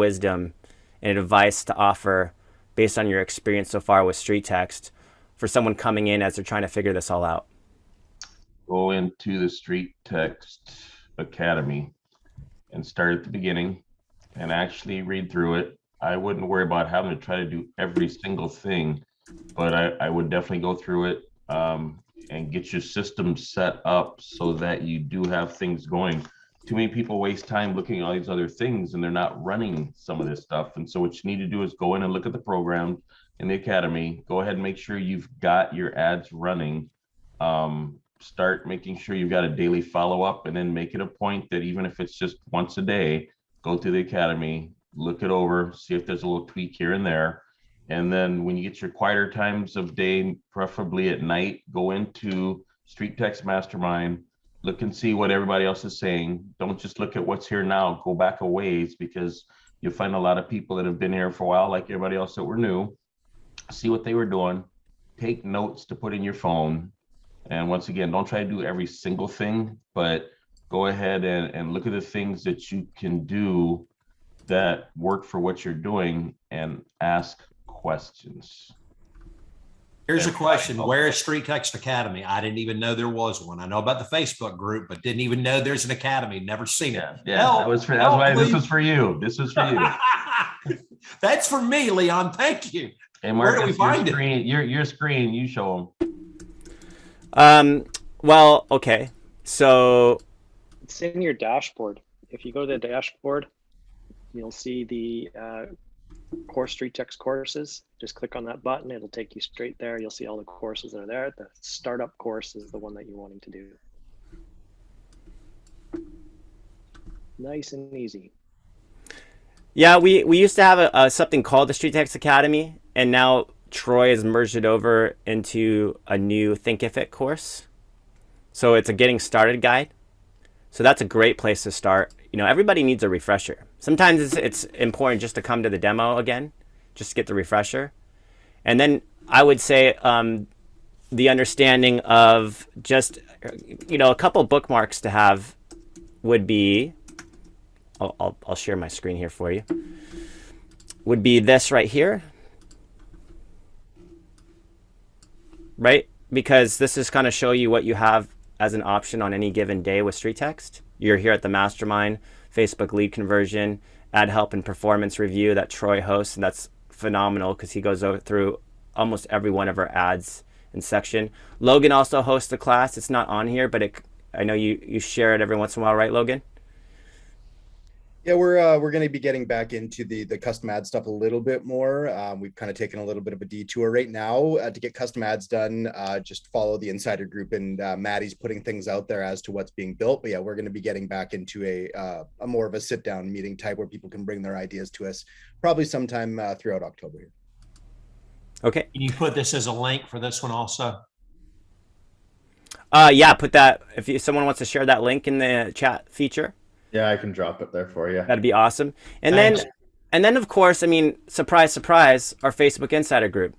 wisdom and advice to offer based on your experience so far with StreetText for someone coming in as they're trying to figure this all out? Go into the StreetText Academy and start at the beginning and actually read through it. I wouldn't worry about having to try to do every single thing, but I would definitely go through it and get your system set up so that you do have things going. Too many people waste time looking at all these other things and they're not running some of this stuff. And so what you need to do is go in and look at the program in the academy. Go ahead and make sure you've got your ads running. Start making sure you've got a daily follow-up, and then make it a point that even if it's just once a day, go to the academy, look it over, see if there's a little tweak here and there. And then when you get your quieter times of day, preferably at night, go into StreetText Mastermind, look and see what everybody else is saying. Don't just look at what's here now, go back a ways, because you'll find a lot of people that have been here for a while, like everybody else that were new, see what they were doing, take notes to put in your phone. And once again, don't try to do every single thing, but go ahead and look at the things that you can do that work for what you're doing and ask questions. Here's a question. Where is StreetText Academy? I didn't even know there was one. I know about the Facebook group, but didn't even know there's an academy. Never seen it. Yeah, that was for, that's why this was for you. This was for you. That's for me, Leon. Thank you. And Marcus, where do we find it? Your screen, you show them. Well, okay. So it's in your dashboard. If you go to the dashboard, you'll see the course StreetText courses. Just click on that button. It'll take you straight there. You'll see all the courses that are there. The startup course is the one that you're wanting to do. Nice and easy. Yeah, we used to have something called the StreetText Academy, and now Troy has merged it over into a new Thinkific course. So it's a getting started guide. So that's a great place to start. You know, everybody needs a refresher. Sometimes it's important just to come to the demo again, just to get the refresher. And then I would say the understanding of just, you know, a couple bookmarks to have would be, I'll share my screen here for you, would be this right here. Right? Because this is kind of show you what you have as an option on any given day with StreetText. You're here at the Mastermind, Facebook lead conversion, ad help and performance review that Troy hosts, and that's phenomenal because he goes through almost every one of our ads and section. Logan also hosts a class. It's not on here, but I know you share it every once in a while, right, Logan? Yeah, we're going to be getting back into the custom ad stuff a little bit more. We've kind of taken a little bit of a detour right now to get custom ads done. Just follow the insider group, and Maddie's putting things out there as to what's being built. But yeah, we're going to be getting back into a more of a sit down meeting type where people can bring their ideas to us, probably sometime throughout October here. Okay. Can you put this as a link for this one also? Yeah, put that, if someone wants to share that link in the chat feature. Yeah, I can drop it there for you. That'd be awesome. And Thanks. then of course, I mean, surprise, surprise, our Facebook Insider group,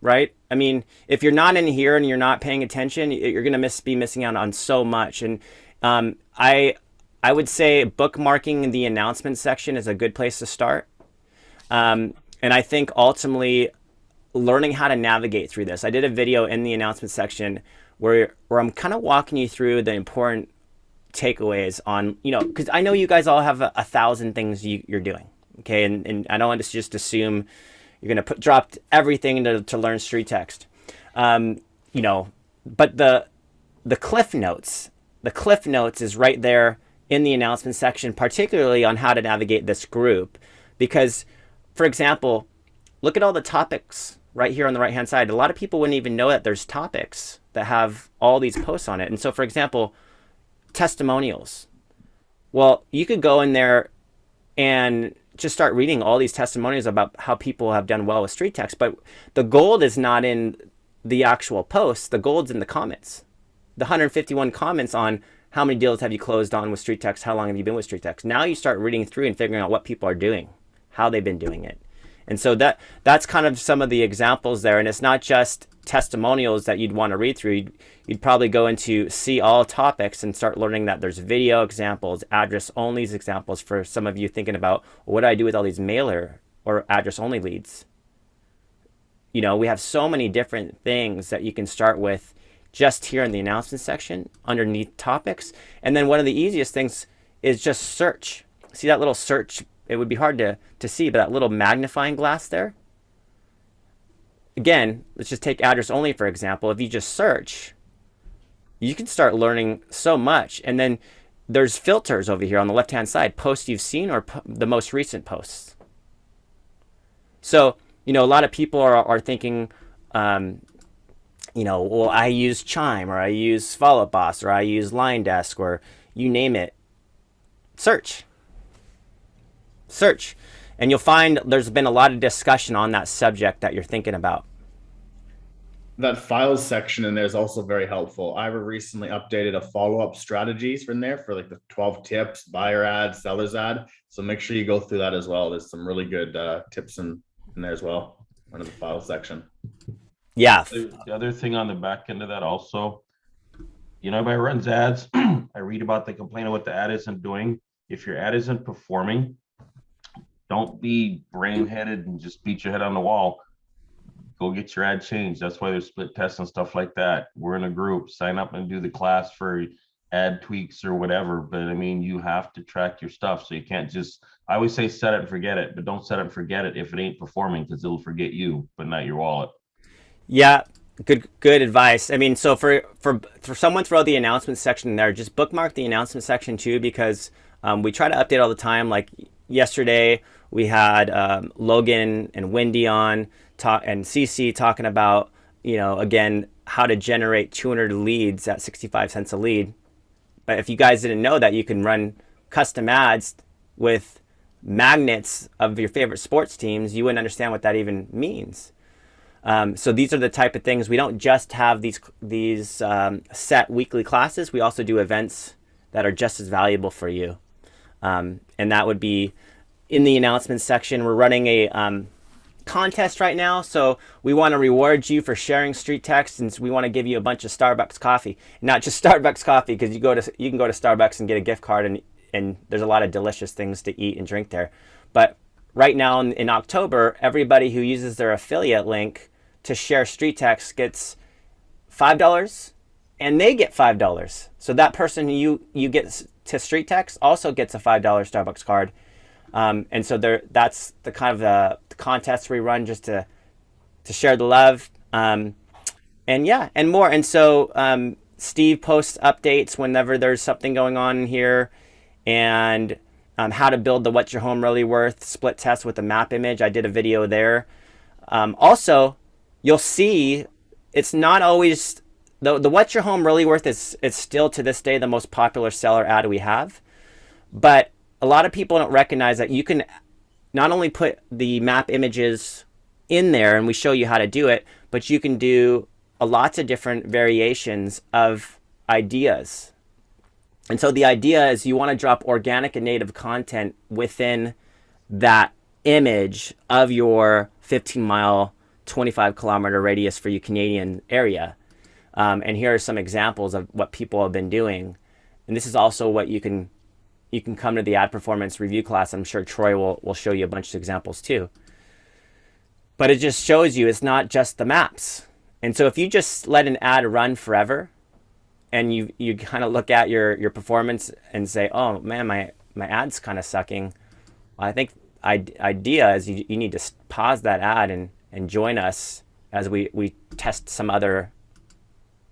right? I mean, if you're not in here and you're not paying attention, you're going to be missing out on so much. And I would say bookmarking the announcement section is a good place to start. And I think ultimately learning how to navigate through this. I did a video in the announcement section where I'm kind of walking you through the important takeaways on, you know, because I know you guys all have 1,000 things you're doing, okay, and I don't want to just assume you're going to drop everything to learn StreetText, you know, but the cliff notes is right there in the announcement section, particularly on how to navigate this group, because, for example, look at all the topics right here on the right hand side. A lot of people wouldn't even know that there's topics that have all these posts on it. And so, for example, testimonials. Well, you could go in there and just start reading all these testimonials about how people have done well with StreetText, but the gold is not in the actual posts. The gold's in the comments. The 151 comments on how many deals have you closed on with StreetText, how long have you been with StreetText. Now you start reading through and figuring out what people are doing, how they've been doing it. And so that's kind of some of the examples there. And it's not just testimonials that you'd want to read through. You'd probably go into see all topics and start learning that there's video examples, address only examples for some of you thinking about, well, what do I do with all these mailer or address only leads? You know, we have so many different things that you can start with just here in the announcement section underneath topics. And then one of the easiest things is just search. See that little search? It would be hard to see, but that little magnifying glass there. Again, let's just take address only, for example. If you just search, you can start learning so much. And then there's filters over here on the left-hand side, posts you've seen or the most recent posts. So, you know, a lot of people are thinking, you know, well, I use Chime, or I use Follow Up Boss, or I use Line Desk, or you name it. Search. Search. And you'll find there's been a lot of discussion on that subject that you're thinking about. That files section in there is also very helpful. I recently updated a follow-up strategies from there for like the 12 tips, buyer ad, seller's ad. So make sure you go through that as well. There's some really good tips in there as well under the file section. Yeah. The other thing on the back end of that also, you know, everybody runs ads. I read about the complaint of what the ad isn't doing. If your ad isn't performing, don't be brain-headed and just beat your head on the wall. Go get your ad changed. That's why there's split tests and stuff like that. We're in a group. Sign up and do the class for ad tweaks or whatever. But I mean, you have to track your stuff. So you can't just, I always say set it and forget it, but don't set it and forget it if it ain't performing, because it'll forget you, but not your wallet. Yeah, good advice. I mean, so for someone throw the announcement section in there, just bookmark the announcement section too, because we try to update all the time. Like yesterday, we had Logan and Wendy on and CC talking about, you know, again, how to generate 200 leads at 65 cents a lead. But if you guys didn't know that, you can run custom ads with magnets of your favorite sports teams. You wouldn't understand what that even means. So these are the type of things. We don't just have these set weekly classes. We also do events that are just as valuable for you. And that would be in the announcements section. We're running a contest right now. So we want to reward you for sharing StreetText, and we want to give you a bunch of Starbucks coffee. Not just Starbucks coffee, because you can go to Starbucks and get a gift card, and there's a lot of delicious things to eat and drink there. But right now in October, everybody who uses their affiliate link to share StreetText gets $5, and they get $5. So that person you get to StreetText also gets a $5 Starbucks card. And so that's the kind of the contest we run just to share the love. And yeah, and more. And so Steve posts updates whenever there's something going on in here, and how to build the What's Your Home Really Worth split test with a map image. I did a video there. Also, you'll see it's not always the What's Your Home Really Worth is still to this day the most popular seller ad we have, but a lot of people don't recognize that you can not only put the map images in there, and we show you how to do it, but you can do lots of different variations of ideas. And so the idea is you want to drop organic and native content within that image of your 15-mile, 25-kilometer radius for you Canadian area. And here are some examples of what people have been doing. And this is also what you can come to the ad performance review class. I'm sure Troy will show you a bunch of examples too. But it just shows you it's not just the maps. And so if you just let an ad run forever, and you kind of look at your performance and say, oh man, my ad's kind of sucking. Well, I think idea is you need to pause that ad and join us as we test some other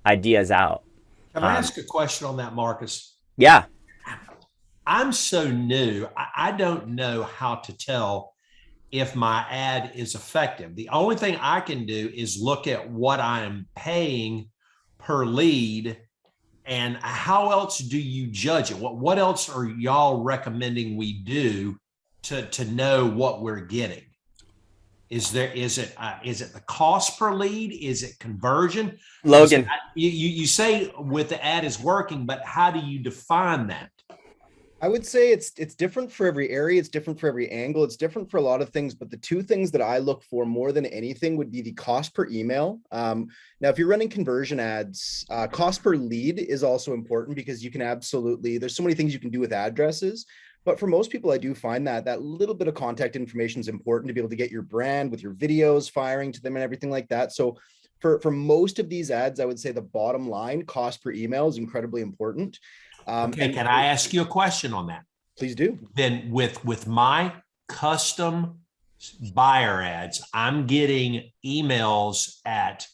ideas out. Can I ask a question on that, Marcus? Yeah. I'm so new. I don't know how to tell if my ad is effective. The only thing I can do is look at what I'm paying per lead. And how else do you judge it? What else are y'all recommending we do to know what we're getting? Is it the cost per lead? Is it conversion? Logan, you say with the ad is working, but how do you define that? I would say it's different for every area, it's different for every angle, it's different for a lot of things, but the two things that I look for more than anything would be the cost per email. Now, if you're running conversion ads, cost per lead is also important because you can absolutely, there's so many things you can do with addresses. But for most people, I do find that that little bit of contact information is important to be able to get your brand with your videos firing to them and everything like that. So for most of these ads, I would say the bottom line cost per email is incredibly important. Okay, And can I ask you a question on that? please do. Then with my custom buyer ads, I'm getting emails at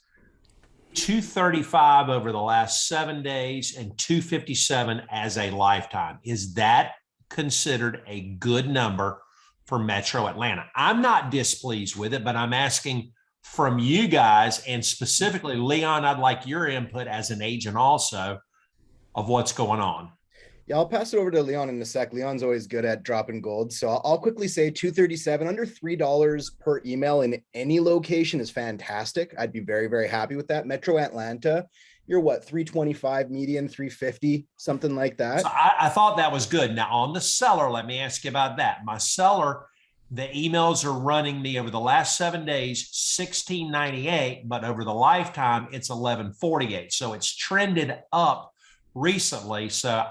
235 over the last 7 days and 257 as a lifetime. Is that considered a good number for Metro Atlanta? I'm not displeased with it, but I'm asking from you guys, and specifically Leon, I'd like your input as an agent also of what's going on. Yeah, I'll pass it over to Leon in a sec. Leon's always good at dropping gold. So I'll quickly say 237, under $3 per email in any location is fantastic. I'd be very, very happy with that. Metro Atlanta, you're what, 325 median, 350, something like that. So I thought that was good. Now on the seller, let me ask you about that. My seller, the emails are running me over the last 7 days, $16.98, but over the lifetime, it's $11.48. So it's trended up recently. So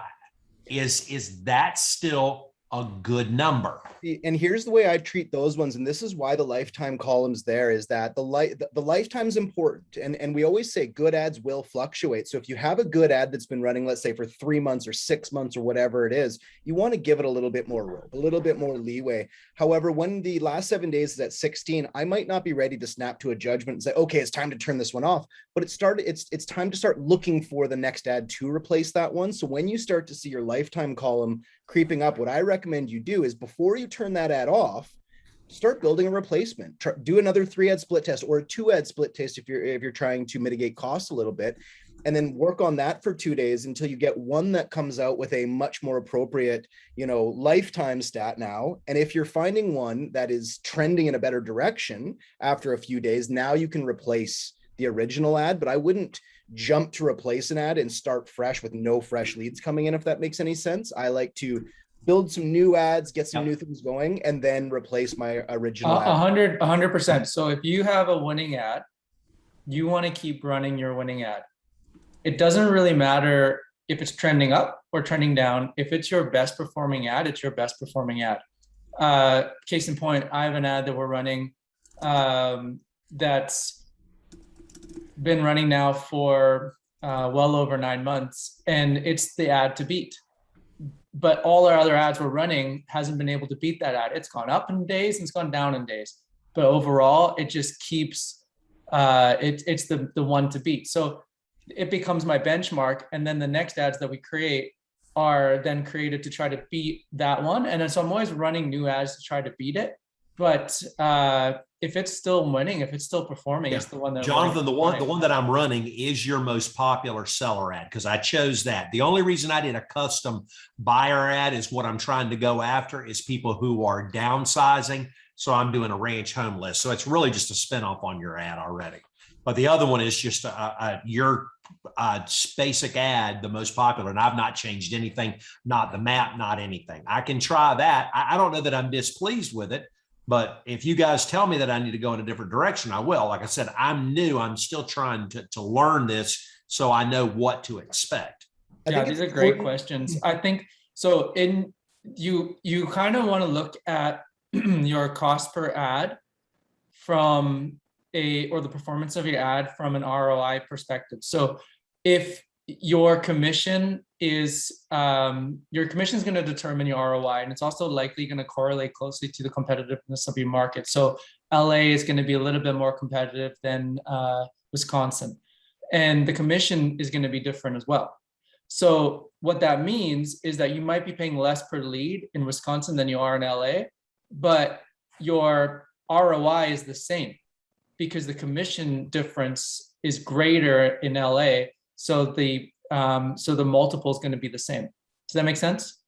is that still a good number? And here's the way I treat those ones, and this is why the lifetime column's there, is that the lifetime's important. And we always say good ads will fluctuate. So if you have a good ad that's been running, let's say for 3 months or 6 months or whatever it is, you want to give it a little bit more rope, a little bit more leeway. However, when the last 7 days is at 16, I might not be ready to snap to a judgment and say, okay, it's time to turn this one off. But it's time to start looking for the next ad to replace that one. So when you start to see your lifetime column creeping up, what I recommend you do is before you turn that ad off, start building a replacement. Do another 3-ad split test or a 2-ad split test if you're trying to mitigate costs a little bit, and then work on that for 2 days until you get one that comes out with a much more appropriate, lifetime stat now. And if you're finding one that is trending in a better direction after a few days, now you can replace the original ad. But I wouldn't jump to replace an ad and start fresh with no fresh leads coming in, if that makes any sense. I like to build some new ads, get some new things going, and then replace my original ad. 100%. So if you have a winning ad, you want to keep running your winning ad. It doesn't really matter if it's trending up or trending down. If it's your best performing ad, it's your best performing ad. Case in point, I have an ad that we're running that's been running now for well over 9 months, and it's the ad to beat. But all our other ads we're running hasn't been able to beat that ad. It's gone up in days and it's gone down in days. But overall, it just keeps, it's the one to beat. So it becomes my benchmark. And then the next ads that we create are then created to try to beat that one. And then so I'm always running new ads to try to beat it. But if it's still winning, if it's still performing, it's the one that Jonathan, the one that I'm running is your most popular seller ad, because I chose that. The only reason I did a custom buyer ad is what I'm trying to go after is people who are downsizing. So I'm doing a ranch home list. So it's really just a spinoff on your ad already. But the other one is just your basic ad, the most popular, and I've not changed anything, not the map, not anything. I can try that. I don't know that I'm displeased with it. But if you guys tell me that I need to go in a different direction, I will. Like I said, I'm new. I'm still trying to learn this so I know what to expect. Yeah, these are great questions. I think so. You kind of want to look at your cost per ad from or the performance of your ad from an ROI perspective. So if your commission is going to determine your ROI, and it's also likely going to correlate closely to the competitiveness of your market. So LA is going to be a little bit more competitive than Wisconsin, and the commission is going to be different as well. So what that means is that you might be paying less per lead in Wisconsin than you are in LA, but your ROI is the same because the commission difference is greater in LA. So the multiple is going to be the same. Does that make sense?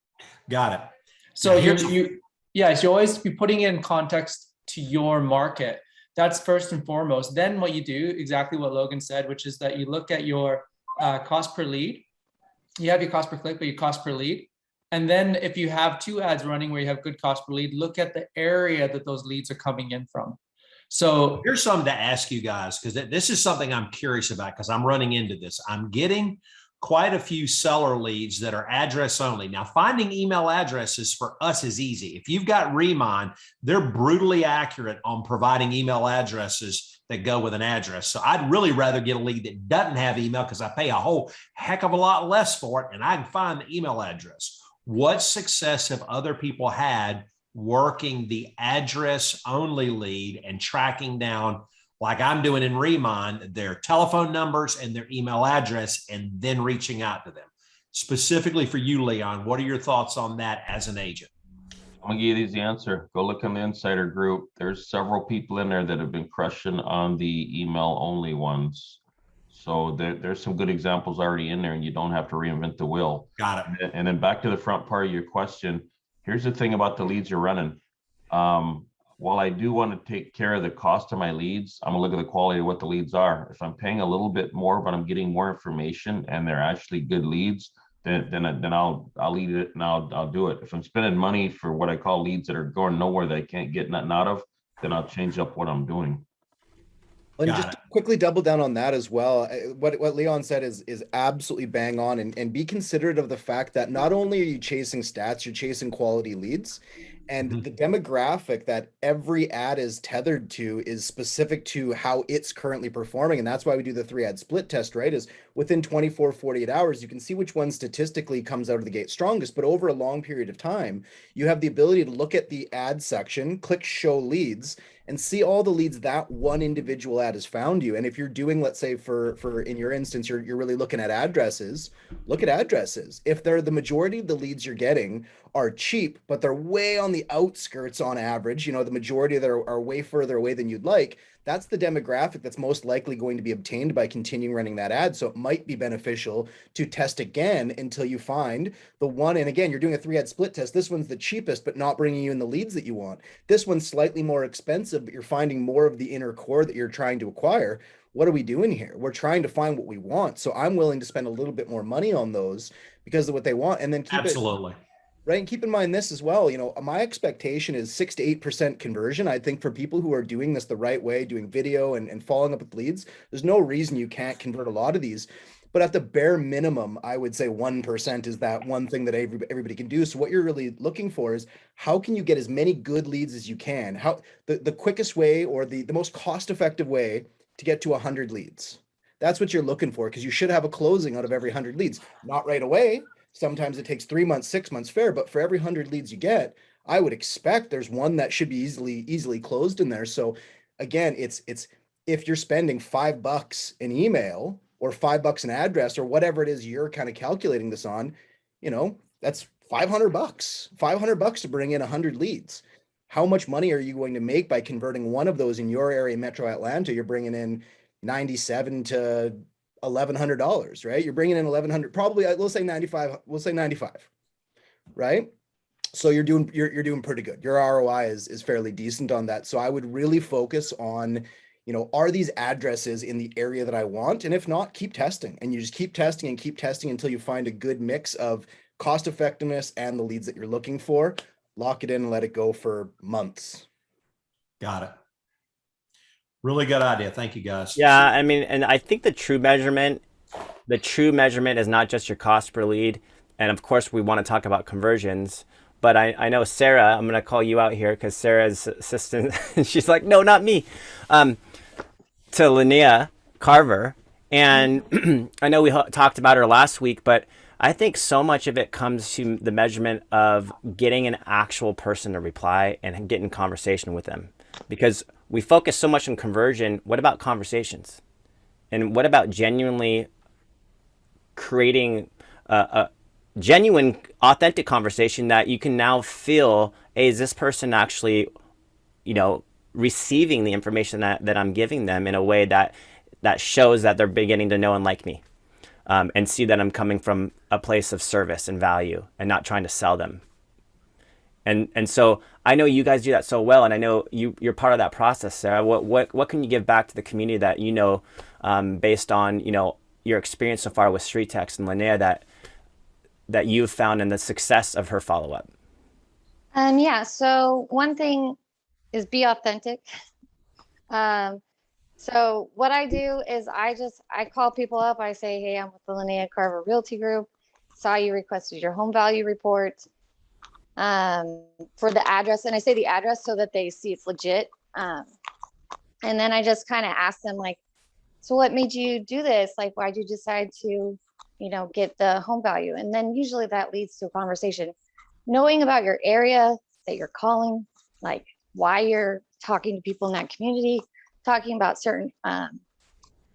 Got it. So you always be putting it in context to your market. That's first and foremost. Then what you do, exactly what Logan said, which is that you look at your cost per lead. You have your cost per click, but your cost per lead. And then if you have 2 ads running where you have good cost per lead, look at the area that those leads are coming in from. So here's something to ask you guys, because this is something I'm curious about, because I'm running into this. I'm getting quite a few seller leads that are address only. Now, finding email addresses for us is easy. If you've got Remine, they're brutally accurate on providing email addresses that go with an address. So I'd really rather get a lead that doesn't have email, because I pay a whole heck of a lot less for it, and I can find the email address. What success have other people had working the address only lead and tracking down, like I'm doing in Remine, their telephone numbers and their email address, and then reaching out to them? Specifically for you, Leon, what are your thoughts on that as an agent? I'm gonna give you the answer. Go look in the insider group. There's several people in there that have been crushing on the email only ones. So there's some good examples already in there, and you don't have to reinvent the wheel. Got it. And then back to the front part of your question. Here's the thing about the leads you're running. While I do want to take care of the cost of my leads, I'm gonna look at the quality of what the leads are. If I'm paying a little bit more, but I'm getting more information and they're actually good leads, then I'll lead it and I'll do it. If I'm spending money for what I call leads that are going nowhere that I can't get nothing out of, then I'll change up what I'm doing. And just to quickly double down on that as well. What Leon said is absolutely bang on, and be considerate of the fact that not only are you chasing stats, you're chasing quality leads. And the demographic that every ad is tethered to is specific to how it's currently performing. And that's why we do the 3 ad split test, right? Is within 24, 48 hours, you can see which one statistically comes out of the gate strongest. But over a long period of time, you have the ability to look at the ad section, click show leads, and see all the leads that one individual ad has found you. And if you're doing, let's say for in your instance, you're really looking at addresses, look at addresses. If they're the majority of the leads you're getting are cheap, but they're way on the outskirts on average, the majority of them are way further away than you'd like, that's the demographic that's most likely going to be obtained by continuing running that ad. So it might be beneficial to test again until you find the one. And again, you're doing a 3 ad split test. This one's the cheapest, but not bringing you in the leads that you want. This one's slightly more expensive, but you're finding more of the inner core that you're trying to acquire. What are we doing here? We're trying to find what we want. So I'm willing to spend a little bit more money on those because of what they want, and then keep Absolutely. Right. And keep in mind this as well, my expectation is 6 to 8% conversion. I think for people who are doing this the right way, doing video and following up with leads, there's no reason you can't convert a lot of these. But at the bare minimum, I would say 1% is that one thing that everybody can do. So what you're really looking for is how can you get as many good leads as you can? How the quickest way or the most cost-effective way to get to 100 leads. That's what you're looking for, because you should have a closing out of every 100 leads. Not right away. Sometimes it takes 3 months, 6 months, fair, but for every 100 leads you get, I would expect there's one that should be easily closed in there. So again, it's if you're spending $5 in email or $5 an address or whatever it is you're kind of calculating this on, that's $500, $500 to bring in 100 leads. How much money are you going to make by converting one of those in your area, Metro Atlanta? You're bringing in $97 to $1,100, right? You're bringing in 1,100, probably, we'll say 95, right? So you're doing pretty good. Your ROI is fairly decent on that. So I would really focus on, are these addresses in the area that I want? And if not, keep testing, and you just keep testing until you find a good mix of cost effectiveness and the leads that you're looking for. Lock it in and let it go for months. Got it. Really good idea. Thank you, guys. Yeah, I mean, and I think the true measurement is not just your cost per lead. And of course, we want to talk about conversions. But I know Sarah, I'm going to call you out here because Sarah's assistant, she's like, no, not me, to Linnea Carver. And I know we talked about her last week, but I think so much of it comes to the measurement of getting an actual person to reply and getting conversation with them. Because we focus so much on conversion. What about conversations? And what about genuinely creating a genuine, authentic conversation that you can now feel, hey, is this person actually, receiving the information that I'm giving them in a way that shows that they're beginning to know and like me, and see that I'm coming from a place of service and value and not trying to sell them. And so I know you guys do that so well, and I know you're part of that process, Sarah. What can you give back to the community that based on your experience so far with StreetText and Linnea, that you've found in the success of her follow-up? Yeah, so one thing is be authentic. So what I do is I call people up. I say, hey, I'm with the Linnea Carver Realty Group. Saw you requested your home value report for the address. And I say the address so that they see it's legit. And then I just kind of ask them like, so what made you do this? Like, why'd you decide to, get the home value? And then usually that leads to a conversation. Knowing about your area that you're calling, like why you're talking to people in that community, talking about certain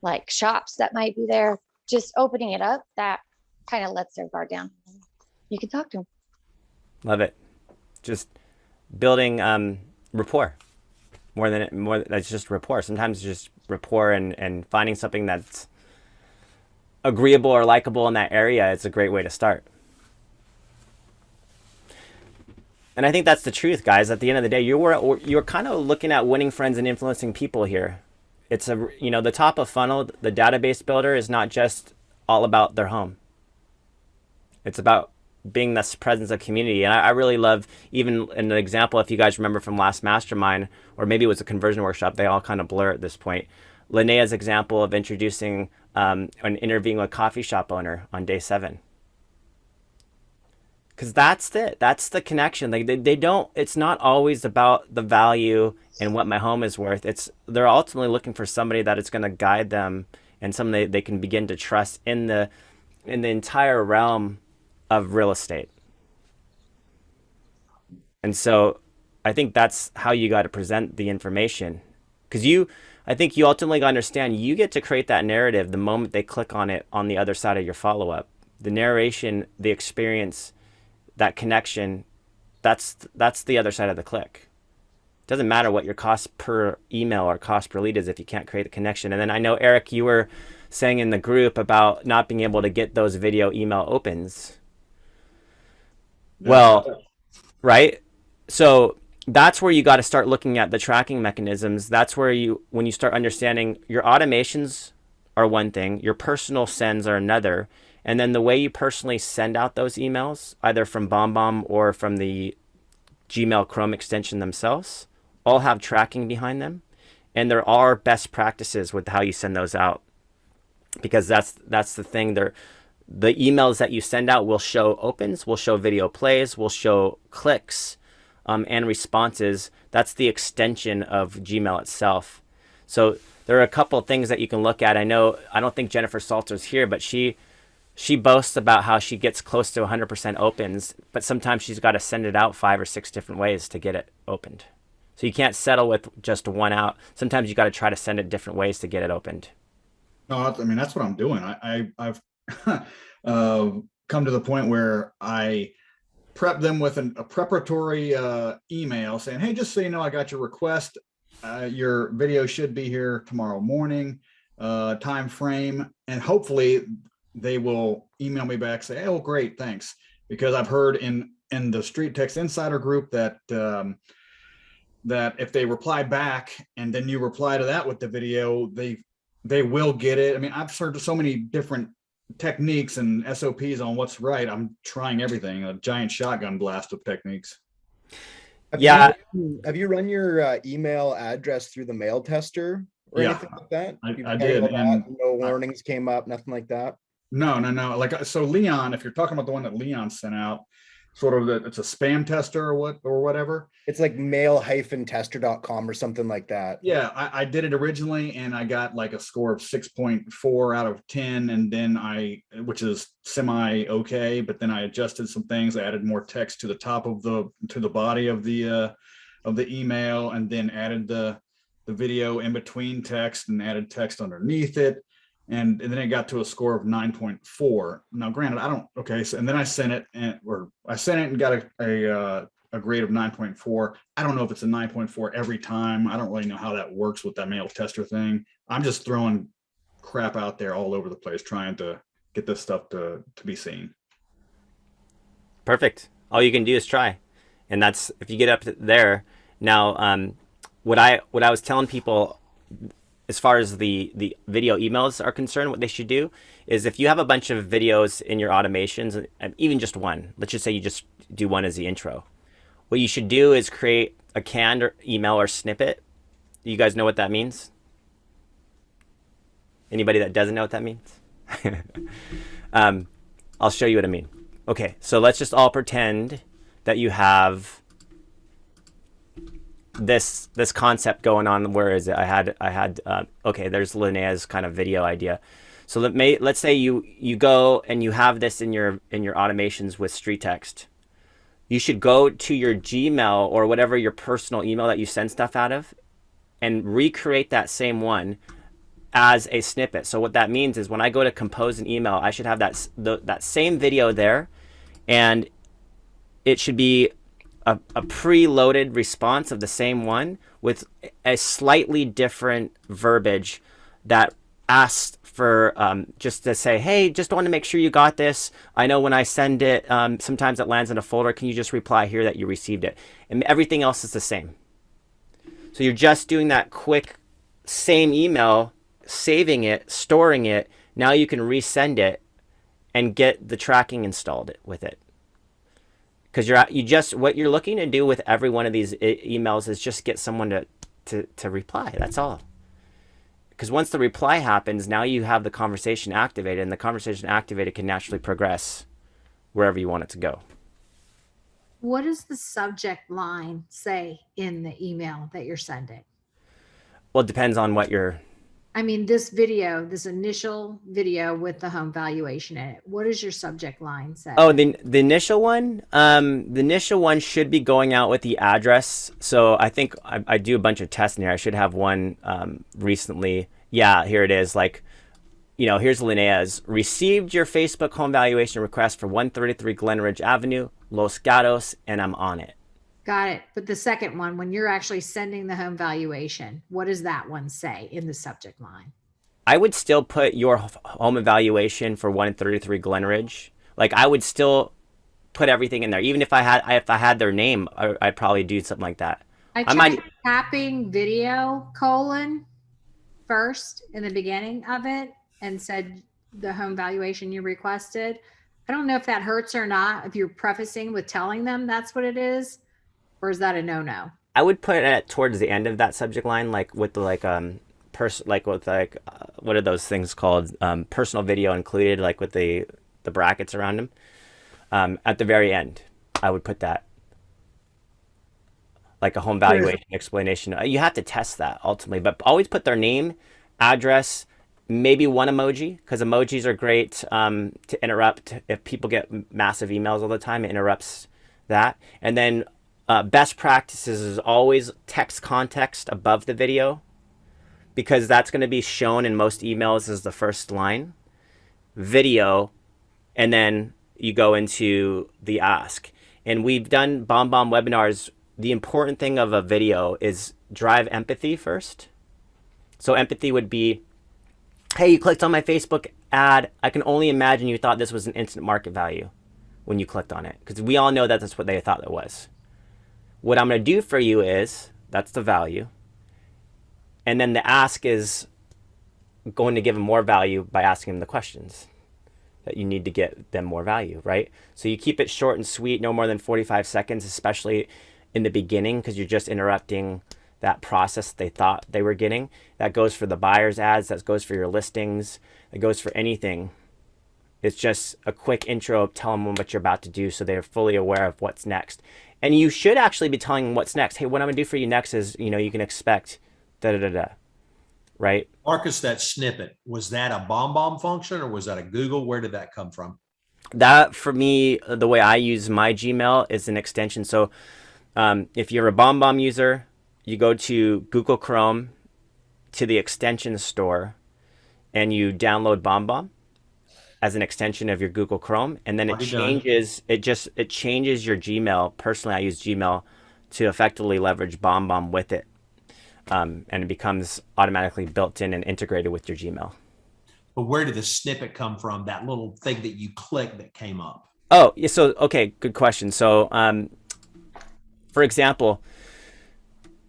like shops that might be there, just opening it up, that kind of lets their guard down. You can talk to them. Love it. Just building rapport more that's just rapport. Sometimes it's just rapport and finding something that's agreeable or likable in that area. It's a great way to start. And I think that's the truth, guys. At the end of the day, you're kind of looking at winning friends and influencing people here. It's the top of funnel, the database builder is not just all about their home. It's about being this presence of community. And I really love, even in an example, if you guys remember from last mastermind, or maybe it was a conversion workshop, they all kind of blur at this point. Linnea's example of introducing and interviewing a coffee shop owner on day 7. Because that's the connection. Like they don't, it's not always about the value and what my home is worth. They're ultimately looking for somebody that is going to guide them and somebody they can begin to trust in the entire realm of real estate. And so I think that's how you got to present the information. Because I think you ultimately understand you get to create that narrative the moment they click on it on the other side of your follow-up. The narration, the experience, that connection, that's the other side of the click. It doesn't matter what your cost per email or cost per lead is if you can't create the connection. And then I know, Eric, you were saying in the group about not being able to get those video email opens. Well, right? So that's where you got to start looking at the tracking mechanisms. That's where when you start understanding your automations are one thing, your personal sends are another. And then the way you personally send out those emails, either from BombBomb or from the Gmail Chrome extension themselves, all have tracking behind them. And there are best practices with how you send those out. Because that's the thing. The emails that you send out will show opens, will show video plays, will show clicks and responses. That's the extension of Gmail itself. So there are a couple of things that you can look at. I don't think Jennifer Salter's here, but she boasts about how she gets close to 100% opens, but sometimes she's got to send it out 5 or 6 different ways to get it opened. So you can't settle with just one out. Sometimes you got to try to send it different ways to get it opened. No, I mean, that's what I'm doing. I've come to the point where I prep them with a preparatory email saying, hey, just so you know, I got your request. Your video should be here tomorrow morning, time frame, and hopefully they will email me back, say, oh, great, thanks. Because I've heard in the StreetText Insider group that that if they reply back and then you reply to that with the video, they will get it. I mean, I've heard so many different techniques and SOPs on what's right. I'm trying everything, a giant shotgun blast of techniques. Have you run your email address through the mail tester or anything like that? I did. And no warnings came up, nothing like that? No. Like, so Leon, if you're talking about the one that Leon sent out, sort of it's a spam tester or whatever. It's like mail-tester.com or something like that. Yeah, I did it originally and I got like a score of 6.4 out of 10. And then which is semi okay, but then I adjusted some things. I added more text to the top of the body of the email, and then added the video in between text and added text underneath it. And then it got to a score of 9.4. Now, granted, so, and then I sent it and got a grade of 9.4. I don't know if it's a 9.4 every time. I don't really know how that works with that mail tester thing. I'm just throwing crap out there all over the place, trying to get this stuff to be seen. Perfect. All you can do is try. And that's, if you get up there now, what I was telling people as far as the video emails are concerned, what they should do is if you have a bunch of videos in your automations, and even just one, let's just say you just do one as the intro. What you should do is create a canned email or snippet. You guys know what that means? Anybody that doesn't know what that means? I'll show you what I mean. Okay, so let's just all pretend that you have this concept going on. Where is it? I had okay, there's Linnea's kind of video idea. So let's say you go and you have this in your automations with StreetText. You should go to your Gmail or whatever your personal email that you send stuff out of and recreate that same one as a snippet. So what that means is when I go to compose an email, I should have that same video there, and it should be a preloaded response of the same one with a slightly different verbiage that asks for just to say, hey, just want to make sure you got this. I know when I send it, sometimes it lands in a folder. Can you just reply here that you received it? And everything else is the same. So you're just doing that quick same email, saving it, storing it. Now you can resend it and get the tracking installed with it. Because what you're looking to do with every one of these emails is just get someone to reply. That's all. Because once the reply happens, now you have the conversation activated, and the conversation activated can naturally progress wherever you want it to go. What does the subject line say in the email that you're sending? Well, it depends on what you're... I mean, this initial video with the home valuation in it, what does your subject line say? Oh, the initial one? The initial one should be going out with the address. So I think I do a bunch of testing here. I should have one recently. Yeah, here it is. Like, here's Linnea's. Received your Facebook home valuation request for 133 Glenridge Avenue, Los Gatos, and I'm on it. Got it. But the second one, when you're actually sending the home valuation, what does that one say in the subject line? I would still put your home evaluation for 133 Glenridge. Like, I would still put everything in there. Even if I had their name, I'd probably do something like that. I tried tapping video : first in the beginning of it and said the home valuation you requested. I don't know if that hurts or not, if you're prefacing with telling them that's what it is. Or is that a no-no? I would put it towards the end of that subject line, like with the what are those things called? Personal video included, like with the brackets around them. At the very end, I would put that, like a home valuation explanation. You have to test that ultimately, but always put their name, address, maybe one emoji, because emojis are great to interrupt. If people get massive emails all the time, it interrupts that. And then best practices is always text context above the video, because that's going to be shown in most emails as the first line. Video, and then you go into the ask. And we've done BombBomb webinars. The important thing of a video is drive empathy first. So empathy would be, hey, you clicked on my Facebook ad. I can only imagine you thought this was an instant market value when you clicked on it, because we all know that that's what they thought it was. What I'm going to do for you is, that's the value. And then the ask is going to give them more value by asking them the questions that you need to get them more value, right? So you keep it short and sweet, no more than 45 seconds, especially in the beginning, because you're just interrupting that process they thought they were getting. That goes for the buyer's ads, that goes for your listings, it goes for anything. It's just a quick intro, tell them what you're about to do so they're fully aware of what's next. And you should actually be telling them what's next. Hey, what I'm gonna do for you next is, you can expect da-da-da-da, right? Marcus, that snippet, was that a BombBomb function or was that a Google? Where did that come from? That, for me, the way I use my Gmail is an extension. So if you're a BombBomb user, you go to Google Chrome, to the extension store, and you download BombBomb as an extension of your Google Chrome, and then it changes your Gmail. Personally, I use Gmail to effectively leverage BombBomb with it, and it becomes automatically built in and integrated with your Gmail. But where did the snippet come from? That little thing that you click that came up? Oh, yeah. So, okay, good question. So, for example,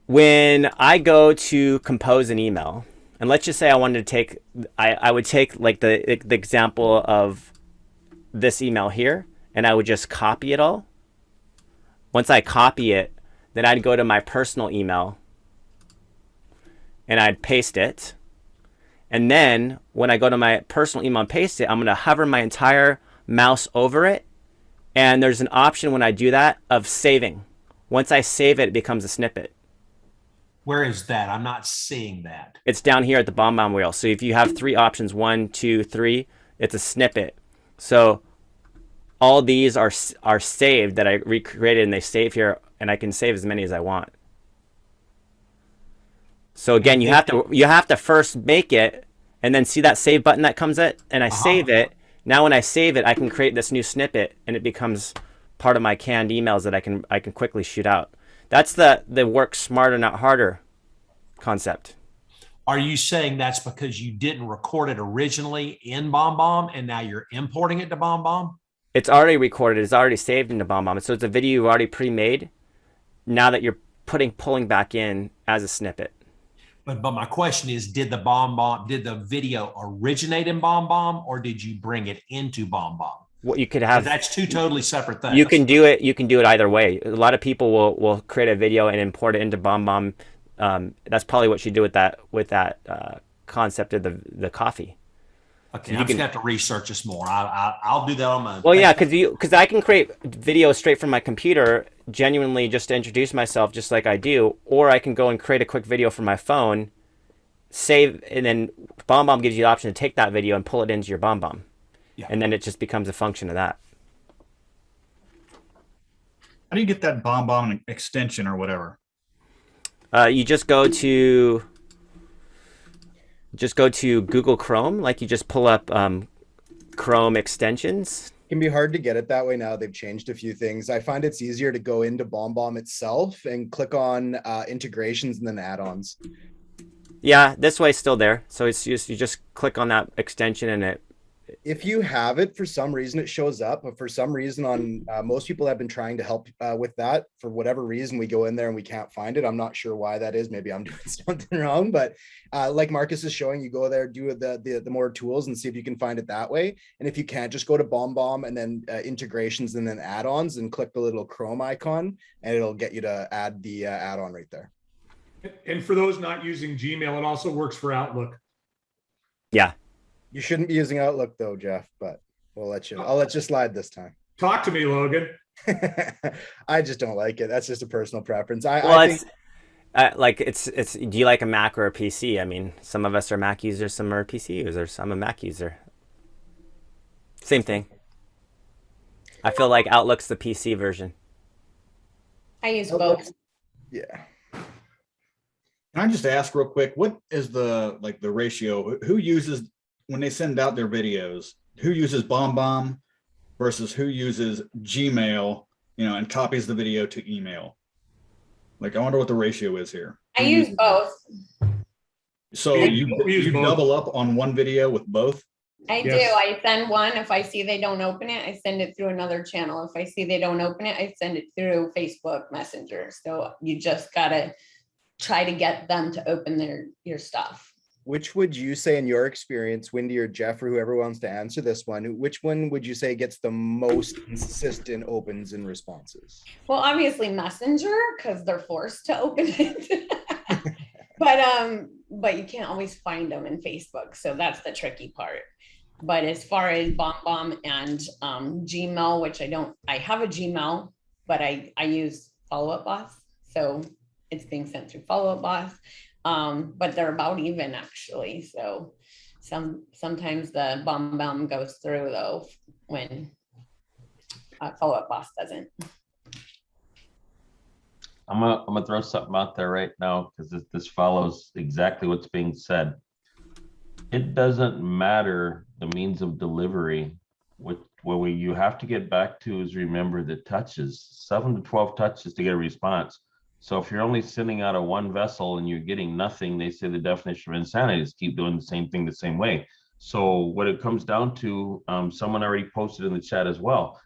when I go to compose an email, And let's just say I wanted to take, I would take like the example of this email here, and I would just copy it all. Once I copy it, then I'd go to my personal email and I'd paste it. And then when I go to my personal email and paste it, I'm going to hover my entire mouse over it. And there's an option when I do that of saving. Once I save it, it becomes a snippet. Where is that? I'm not seeing that. It's down here at the BombBomb wheel. So if you have 3 options, 1, 2, 3, it's a snippet. So all these are saved that I recreated, and they save here, and I can save as many as I want. So again, you have to first make it, and then see that save button that comes at, and I save it. Now when I save it, I can create this new snippet, and it becomes part of my canned emails that I can quickly shoot out. That's the work smarter, not harder concept. Are you saying that's because you didn't record it originally in BombBomb and now you're importing it to BombBomb? It's already recorded. It's already saved into BombBomb. So it's a video you've already pre-made. Now that you're pulling back in as a snippet. But my question is, did the video originate in BombBomb, or did you bring it into BombBomb? What you could have, that's 2 totally separate things. You can do it either way. A lot of people will create a video and import it into BombBomb. That's probably what you do with that concept of the coffee. Okay, so I'm just gonna have to research this more. I'll do that on my own. Well, yeah, because I can create video straight from my computer, genuinely just to introduce myself, just like I do, or I can go and create a quick video from my phone, save, and then BombBomb gives you the option to take that video and pull it into your BombBomb. Yeah. And then it just becomes a function of that. How do you get that BombBomb extension or whatever? You just go to Google Chrome, like you just pull up Chrome extensions. It can be hard to get it that way now. They've changed a few things. I find it's easier to go into BombBomb itself and click on integrations and then add-ons. Yeah, this way still there. So it's you just click on that extension and it. If you have it, for some reason it shows up, but for some reason on most people have been trying to help with that. For whatever reason, we go in there and we can't find it. I'm not sure why that is. Maybe I'm doing something wrong, but like Marcus is showing, you go there, do the more tools and see if you can find it that way. And if you can't, just go to BombBomb and then integrations and then add-ons and click the little Chrome icon and it'll get you to add the add-on right there. And for those not using Gmail, it also works for Outlook. Yeah. You shouldn't be using Outlook though, Jeff, but I'll let you slide this time. Talk to me, Logan. I just don't like it. That's just a personal preference. Do you like a Mac or a PC? I mean, some of us are Mac users, some are PC users. I'm a Mac user. Same thing. I feel like Outlook's the PC version. I use both. Yeah. Can I just ask real quick, what is the ratio? Who uses, when they send out their videos, who uses BombBomb versus who uses Gmail, and copies the video to email? I wonder what the ratio is here. I use both. So you double up on one video with both? I do. I send one. If I see they don't open it, I send it through another channel. If I see they don't open it, I send it through Facebook Messenger. So you just got to try to get them to open your stuff. Which would you say, in your experience, Wendy or Jeff, or whoever wants to answer this one, which one would you say gets the most consistent opens and responses? Well, obviously Messenger, because they're forced to open it. But you can't always find them in Facebook. So that's the tricky part. But as far as BombBomb and Gmail, which I have a Gmail, but I use Follow Up Boss. So it's being sent through Follow Up Boss. But they're about even actually. So sometimes the BombBomb goes through though when Follow Up Boss doesn't. I'm gonna throw something out there right now because this follows exactly what's being said. It doesn't matter the means of delivery. What you have to get back to is remember the touches, 7 to 12 touches to get a response. So if you're only sending out a one vessel and you're getting nothing, they say the definition of insanity is keep doing the same thing the same way. So what it comes down to, someone already posted in the chat as well,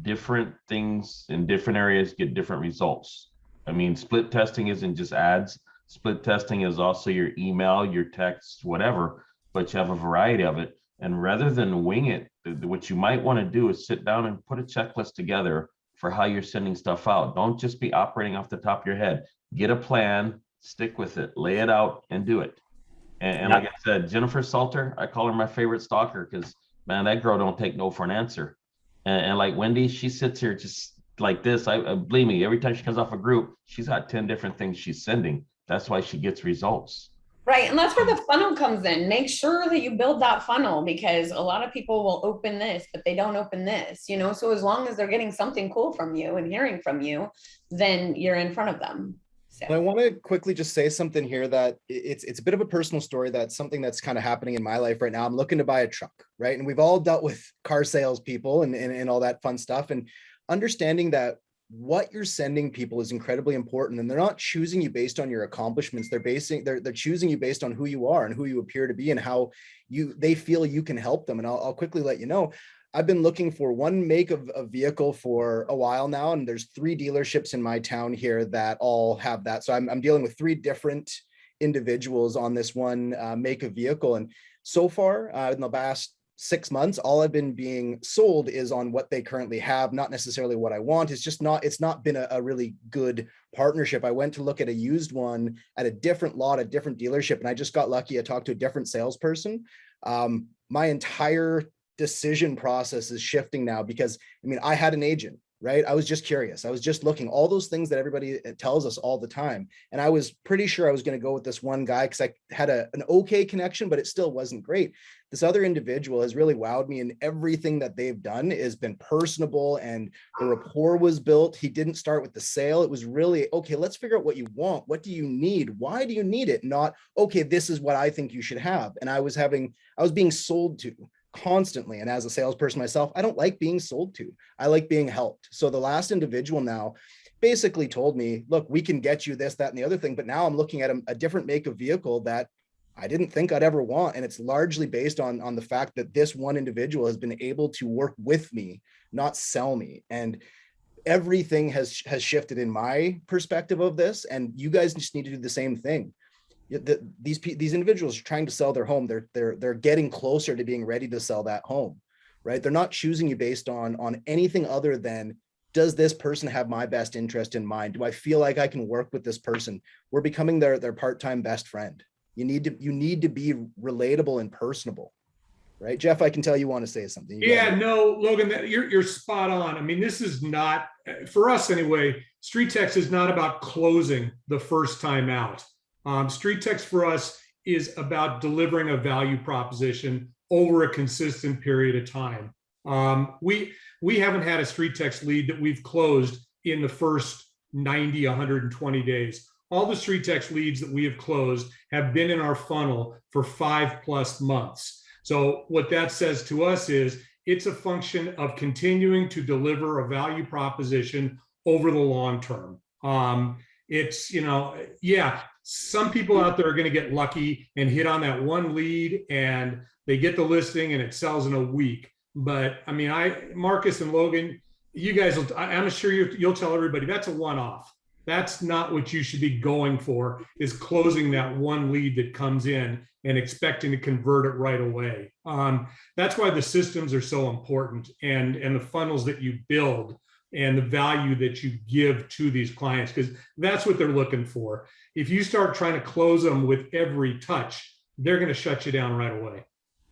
different things in different areas get different results. I mean, split testing isn't just ads. Split testing is also your email, your text, whatever, but you have a variety of it. And rather than wing it, what you might want to do is sit down and put a checklist together for how you're sending stuff out. Don't just be operating off the top of your head. Get a plan, stick with it, lay it out, and do it. And like I said, Jennifer Salter, I call her my favorite stalker because, man, that girl don't take no for an answer. And like Wendy, she sits here just like this. I believe me, every time she comes off a group, she's got 10 different things she's sending. That's why she gets results. Right. And that's where the funnel comes in. Make sure that you build that funnel, because a lot of people will open this, but they don't open this, you know? So as long as they're getting something cool from you and hearing from you, then you're in front of them. So. I want to quickly just say something here that it's a bit of a personal story. That's something that's kind of happening in my life right now. I'm looking to buy a truck, right? And we've all dealt with car salespeople and all that fun stuff. And understanding that what you're sending people is incredibly important, and they're not choosing you based on your accomplishments. They're choosing you based on who you are and who you appear to be and how they feel you can help them. And I'll quickly let you know, I've been looking for one make of a vehicle for a while now, and there's 3 dealerships in my town here that all have that. So I'm dealing with 3 different individuals on this one make of vehicle. And so far in the last 6 months, all I've been being sold is on what they currently have, not necessarily what I want. It's not been a really good partnership. I went to look at a used one at a different lot, a different dealership, and I just got lucky. I talked to a different salesperson. My entire decision process is shifting now because, I mean, I had an agent, right? I was just curious. I was just looking, all those things that everybody tells us all the time. And I was pretty sure I was going to go with this one guy because I had an okay connection, but it still wasn't great. This other individual has really wowed me, and everything that they've done has been personable and the rapport was built. He didn't start with the sale. It was really, okay, let's figure out what you want. What do you need? Why do you need it? Not, okay, this is what I think you should have. And I was being sold to constantly. And as a salesperson myself, I don't like being sold to. I like being helped. So the last individual now basically told me, look, we can get you this, that, and the other thing. But now I'm looking at a different make of vehicle that I didn't think I'd ever want. And it's largely based on the fact that this one individual has been able to work with me, not sell me. And everything has shifted in my perspective of this. And you guys just need to do the same thing. These individuals are trying to sell their home. They're getting closer to being ready to sell that home, right? They're not choosing you based on anything other than, does this person have my best interest in mind? Do I feel like I can work with this person? We're becoming their part-time best friend. You need to be relatable and personable, right? Jeff, I can tell you want to say something. No, Logan, you're spot on. I mean, this is not, for us anyway, StreetText is not about closing the first time out. StreetText for us is about delivering a value proposition over a consistent period of time. We haven't had a StreetText lead that we've closed in the first 90, 120 days. All the StreetText leads that we have closed have been in our funnel for 5+ months. So what that says to us is it's a function of continuing to deliver a value proposition over the long term. Some people out there are going to get lucky and hit on that one lead and they get the listing and it sells in a week. But I mean, Marcus and Logan, you guys, I'm sure you'll tell everybody that's a one-off. That's not what you should be going for, is closing that one lead that comes in and expecting to convert it right away. That's why the systems are so important, and the funnels that you build and the value that you give to these clients, because that's what they're looking for. If you start trying to close them with every touch, they're going to shut you down right away.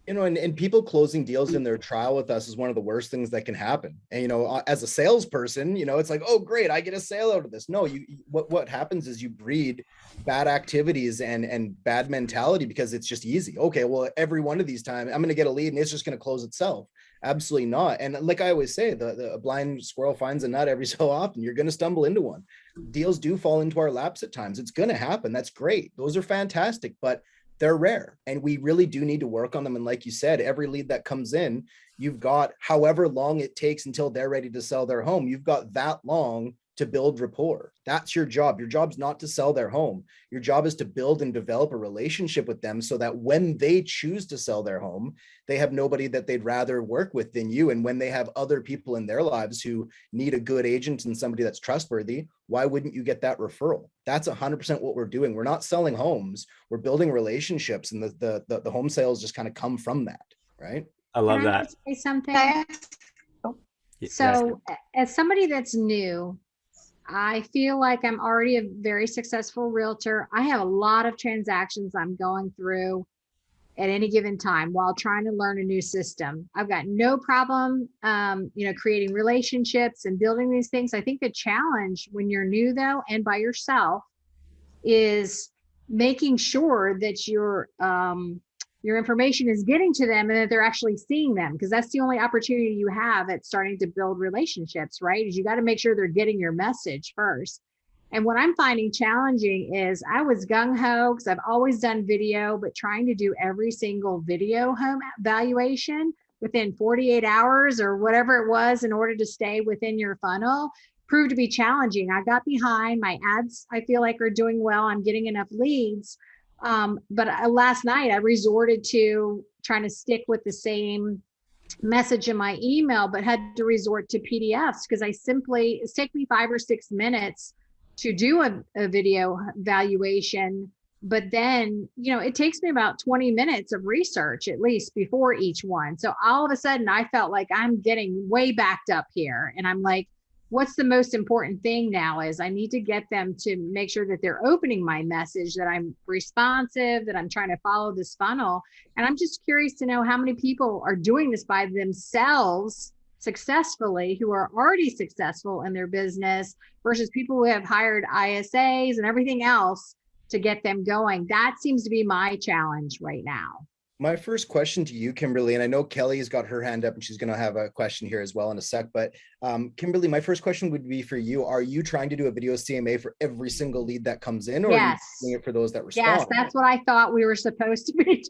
And people closing deals in their trial with us is one of the worst things that can happen. And, as a salesperson, it's like, oh, great, I get a sale out of this. No, what happens is you breed bad activities and bad mentality because it's just easy. Okay, well, every one of these times I'm going to get a lead and it's just going to close itself. Absolutely not. And like I always say, the blind squirrel finds a nut every so often. You're going to stumble into one. Deals do fall into our laps at times. It's going to happen. That's great. Those are fantastic, but they're rare. And we really do need to work on them. And like you said, every lead that comes in, you've got however long it takes until they're ready to sell their home. You've got that long to build rapport. That's your job. Your job's not to sell their home. Your job is to build and develop a relationship with them so that when they choose to sell their home, they have nobody that they'd rather work with than you. And when they have other people in their lives who need a good agent and somebody that's trustworthy, why wouldn't you get that referral? That's 100% what we're doing. We're not selling homes. We're building relationships, and the home sales just kind of come from that, right? I love Can I that. just say something? Yes. So as somebody that's new, I feel like I'm already a very successful realtor. I have a lot of transactions I'm going through at any given time while trying to learn a new system. I've got no problem, creating relationships and building these things. I think the challenge when you're new though, and by yourself, is making sure that your information is getting to them and that they're actually seeing them, because that's the only opportunity you have at starting to build relationships, right? Is you got to make sure they're getting your message first. And what I'm finding challenging is I was gung-ho because I've always done video, but trying to do every single video home valuation within 48 hours or whatever it was in order to stay within your funnel proved to be challenging. I got behind. My ads, I feel like, are doing well. I'm getting enough leads. But last night I resorted to trying to stick with the same message in my email, but had to resort to PDFs because it's taken me 5 or 6 minutes to do a video valuation. But then, it takes me about 20 minutes of research at least before each one. So all of a sudden I felt like I'm getting way backed up here. And I'm like, what's the most important thing now is I need to get them to make sure that they're opening my message, that I'm responsive, that I'm trying to follow this funnel. And I'm just curious to know how many people are doing this by themselves successfully, who are already successful in their business, versus people who have hired ISAs and everything else to get them going. That seems to be my challenge right now. My first question to you, Kimberly, and I know Kelly's got her hand up and she's going to have a question here as well in a sec, but Kimberly, my first question would be for you. Are you trying to do a video CMA for every single lead that comes in, or yes. are you doing it for those that respond? Yes, that's what I thought we were supposed to be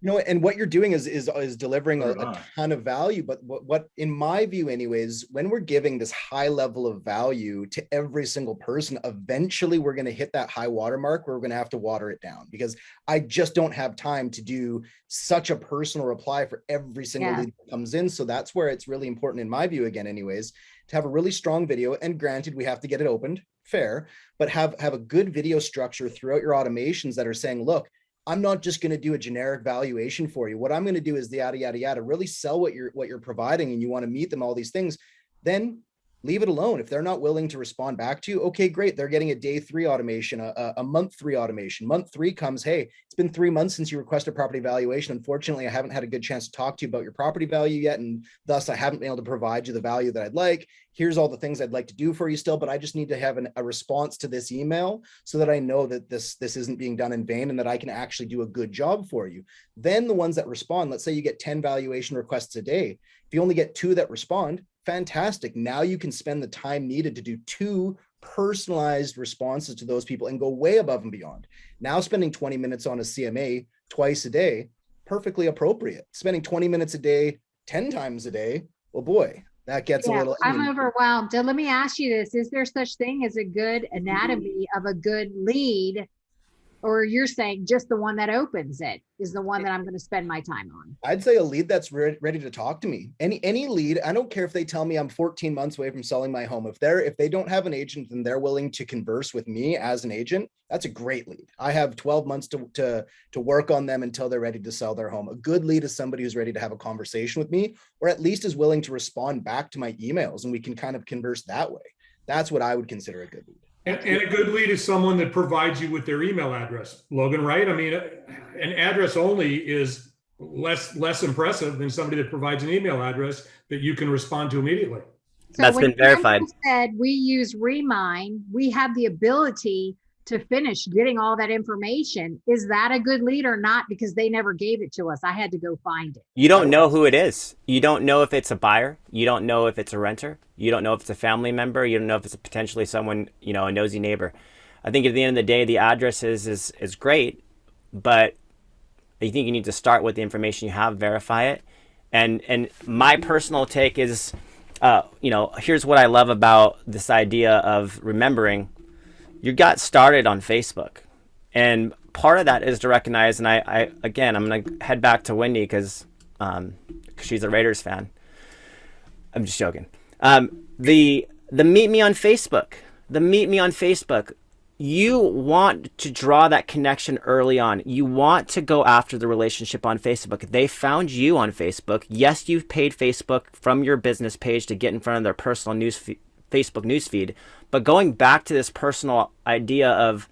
doing. And what you're doing is delivering a ton of value, but what in my view anyways, when we're giving this high level of value to every single person, eventually we're going to hit that high water mark where we're going to have to water it down, because I just don't have time to do such a personal reply for every single lead that comes in. So that's where it's really important in my view, again, anyways, to have a really strong video. And granted, we have to get it opened, fair, but have a good video structure throughout your automations that are saying, look, I'm not just going to do a generic valuation for you. What I'm going to do is the yada, yada, yada, really sell what you're providing, and you want to meet them, all these things. Then leave it alone. If they're not willing to respond back to you, okay, great. They're getting a day 3 automation, a month 3 automation. Month 3 comes, hey, it's been 3 months since you requested property valuation. Unfortunately, I haven't had a good chance to talk to you about your property value yet, and thus I haven't been able to provide you the value that I'd like. Here's all the things I'd like to do for you still, but I just need to have a response to this email so that I know that this isn't being done in vain and that I can actually do a good job for you. Then the ones that respond, let's say you get 10 valuation requests a day. If you only get 2 that respond, fantastic. Now you can spend the time needed to do 2 personalized responses to those people and go way above and beyond. Now spending 20 minutes on a CMA twice a day, perfectly appropriate. Spending 20 minutes a day, 10 times a day, well, boy, that gets a little. I'm overwhelmed. Let me ask you this. Is there such thing as a good anatomy of a good lead? Or you're saying just the one that opens it is the one that I'm going to spend my time on? I'd say a lead that's ready to talk to me. Any lead, I don't care if they tell me I'm 14 months away from selling my home. If they don't have an agent and they're willing to converse with me as an agent, that's a great lead. I have 12 months to work on them until they're ready to sell their home. A good lead is somebody who's ready to have a conversation with me, or at least is willing to respond back to my emails, and we can kind of converse that way. That's what I would consider a good lead. And a good lead is someone that provides you with their email address, Logan, right? I mean, an address only is less impressive than somebody that provides an email address that you can respond to immediately. So that's been verified. Said we use Remind, we have the ability to finish getting all that information. Is that a good lead or not? Because they never gave it to us. I had to go find it. You don't know who it is. You don't know if it's a buyer. You don't know if it's a renter. You don't know if it's a family member. You don't know if it's potentially someone, a nosy neighbor. I think at the end of the day, the address is great, but I think you need to start with the information you have, verify it. And my personal take is, here's what I love about this idea of remembering. You got started on Facebook, and part of that is to recognize, and I'm going to head back to Wendy because she's a Raiders fan. I'm just joking. The meet me on Facebook, you want to draw that connection early on. You want to go after the relationship on Facebook. They found you on Facebook. Yes, you've paid Facebook from your business page to get in front of their personal Facebook newsfeed. But going back to this personal idea of,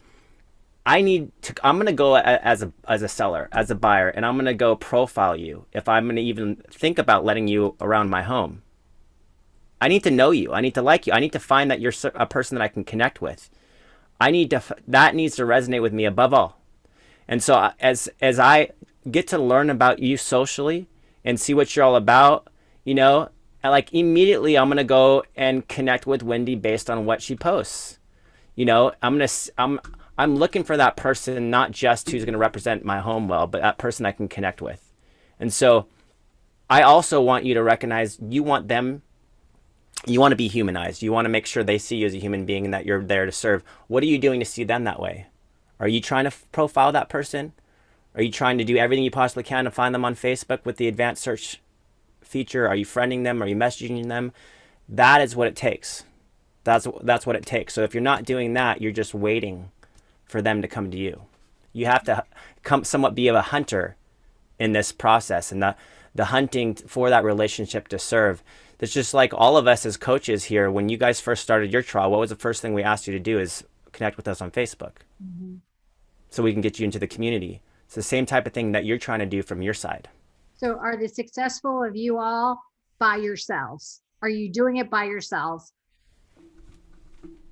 I'm going to go as a seller, as a buyer, and I'm going to go profile you if I'm going to even think about letting you around my home. I need to know you. I need to like you. I need to find that you're a person that I can connect with. That needs to resonate with me above all. And so as I get to learn about you socially and see what you're all about, like immediately I'm going to go and connect with Wendy based on what she posts. I'm looking for that person, not just who's going to represent my home well, but that person I can connect with. And so I also want you to recognize you want to be humanized. You want to make sure they see you as a human being and that you're there to serve. What are you doing to see them that way? Are you trying to profile that person? Are you trying to do everything you possibly can to find them on Facebook with the advanced search feature? Are you friending them? Are you messaging them? That is what it takes. That's what it takes. So if you're not doing that, you're just waiting for them to come to you. You have to somewhat be a hunter in this process, and the hunting for that relationship to serve. It's just like all of us as coaches here, when you guys first started your trial, what was the first thing we asked you to do is connect with us on Facebook so we can get you into the community. It's the same type of thing that you're trying to do from your side. So are the successful of you all by yourselves? Are you doing it by yourselves?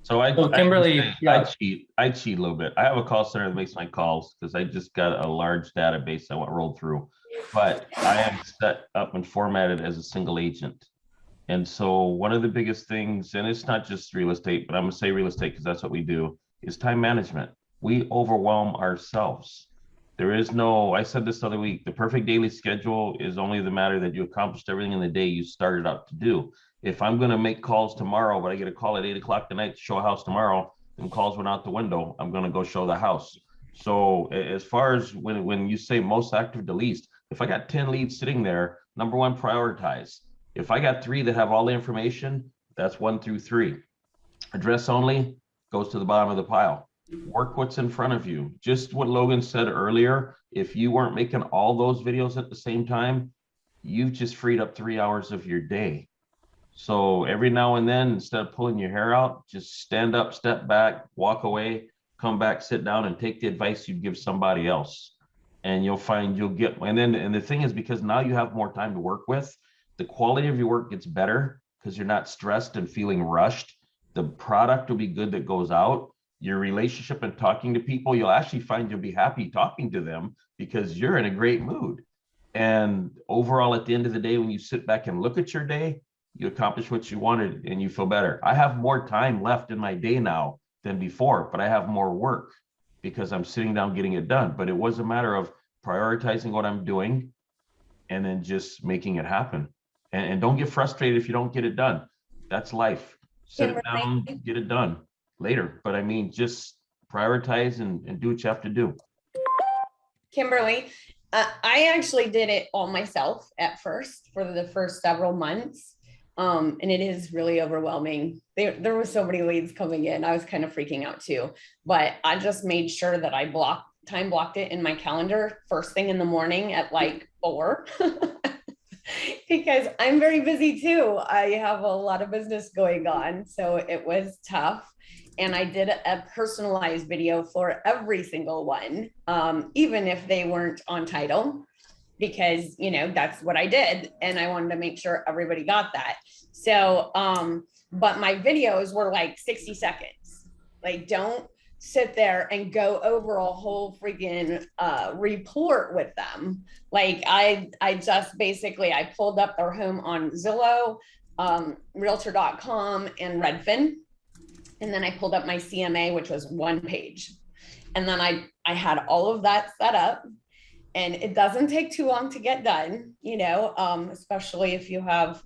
So Kimberly, I cheat a little bit. I have a call center that makes my calls because I just got a large database I want rolled through, but I am set up and formatted as a single agent. And so one of the biggest things, and it's not just real estate, but I'm gonna say real estate because that's what we do, is time management. We overwhelm ourselves. I said this the other week, the perfect daily schedule is only the matter that you accomplished everything in the day you started out to do. If I'm gonna make calls tomorrow, but I get a call at 8:00 tonight to show a house tomorrow, and calls went out the window, I'm gonna go show the house. So as far as when you say most active to least, if I got 10 leads sitting there, number one, prioritize. If I got 3 that have all the information, that's 1 through 3. Address only goes to the bottom of the pile. Work what's in front of you. Just what Logan said earlier, if you weren't making all those videos at the same time, you've just freed up 3 hours of your day. So every now and then, instead of pulling your hair out, just stand up, step back, walk away, come back, sit down, and take the advice you'd give somebody else. And you'll find and the thing is, because now you have more time to work with, the quality of your work gets better because you're not stressed and feeling rushed. The product will be good that goes out. Your relationship and talking to people, you'll actually find you'll be happy talking to them because you're in a great mood. And overall, at the end of the day, when you sit back and look at your day, you accomplish what you wanted and you feel better. I have more time left in my day now than before, but I have more work because I'm sitting down getting it done. But it was a matter of prioritizing what I'm doing and then just making it happen. And don't get frustrated if you don't get it done. That's life. Sit it down, get it done later. But I mean, just prioritize and do what you have to do. Kimberly, I actually did it all myself at first for the first several months. And it is really overwhelming. There were so many leads coming in. I was kind of freaking out too, but I just made sure that I time blocked it in my calendar first thing in the morning at like 4. Because I'm very busy too. I have a lot of business going on. So it was tough. And I did a personalized video for every single one, even if they weren't on title, because, that's what I did. And I wanted to make sure everybody got that. So, but my videos were like 60 seconds. Like, don't sit there and go over a whole freaking report with them. Like I just basically, I pulled up their home on Zillow, realtor.com and Redfin. And then I pulled up my CMA, which was 1 page. And then I had all of that set up, and it doesn't take too long to get done, especially if you have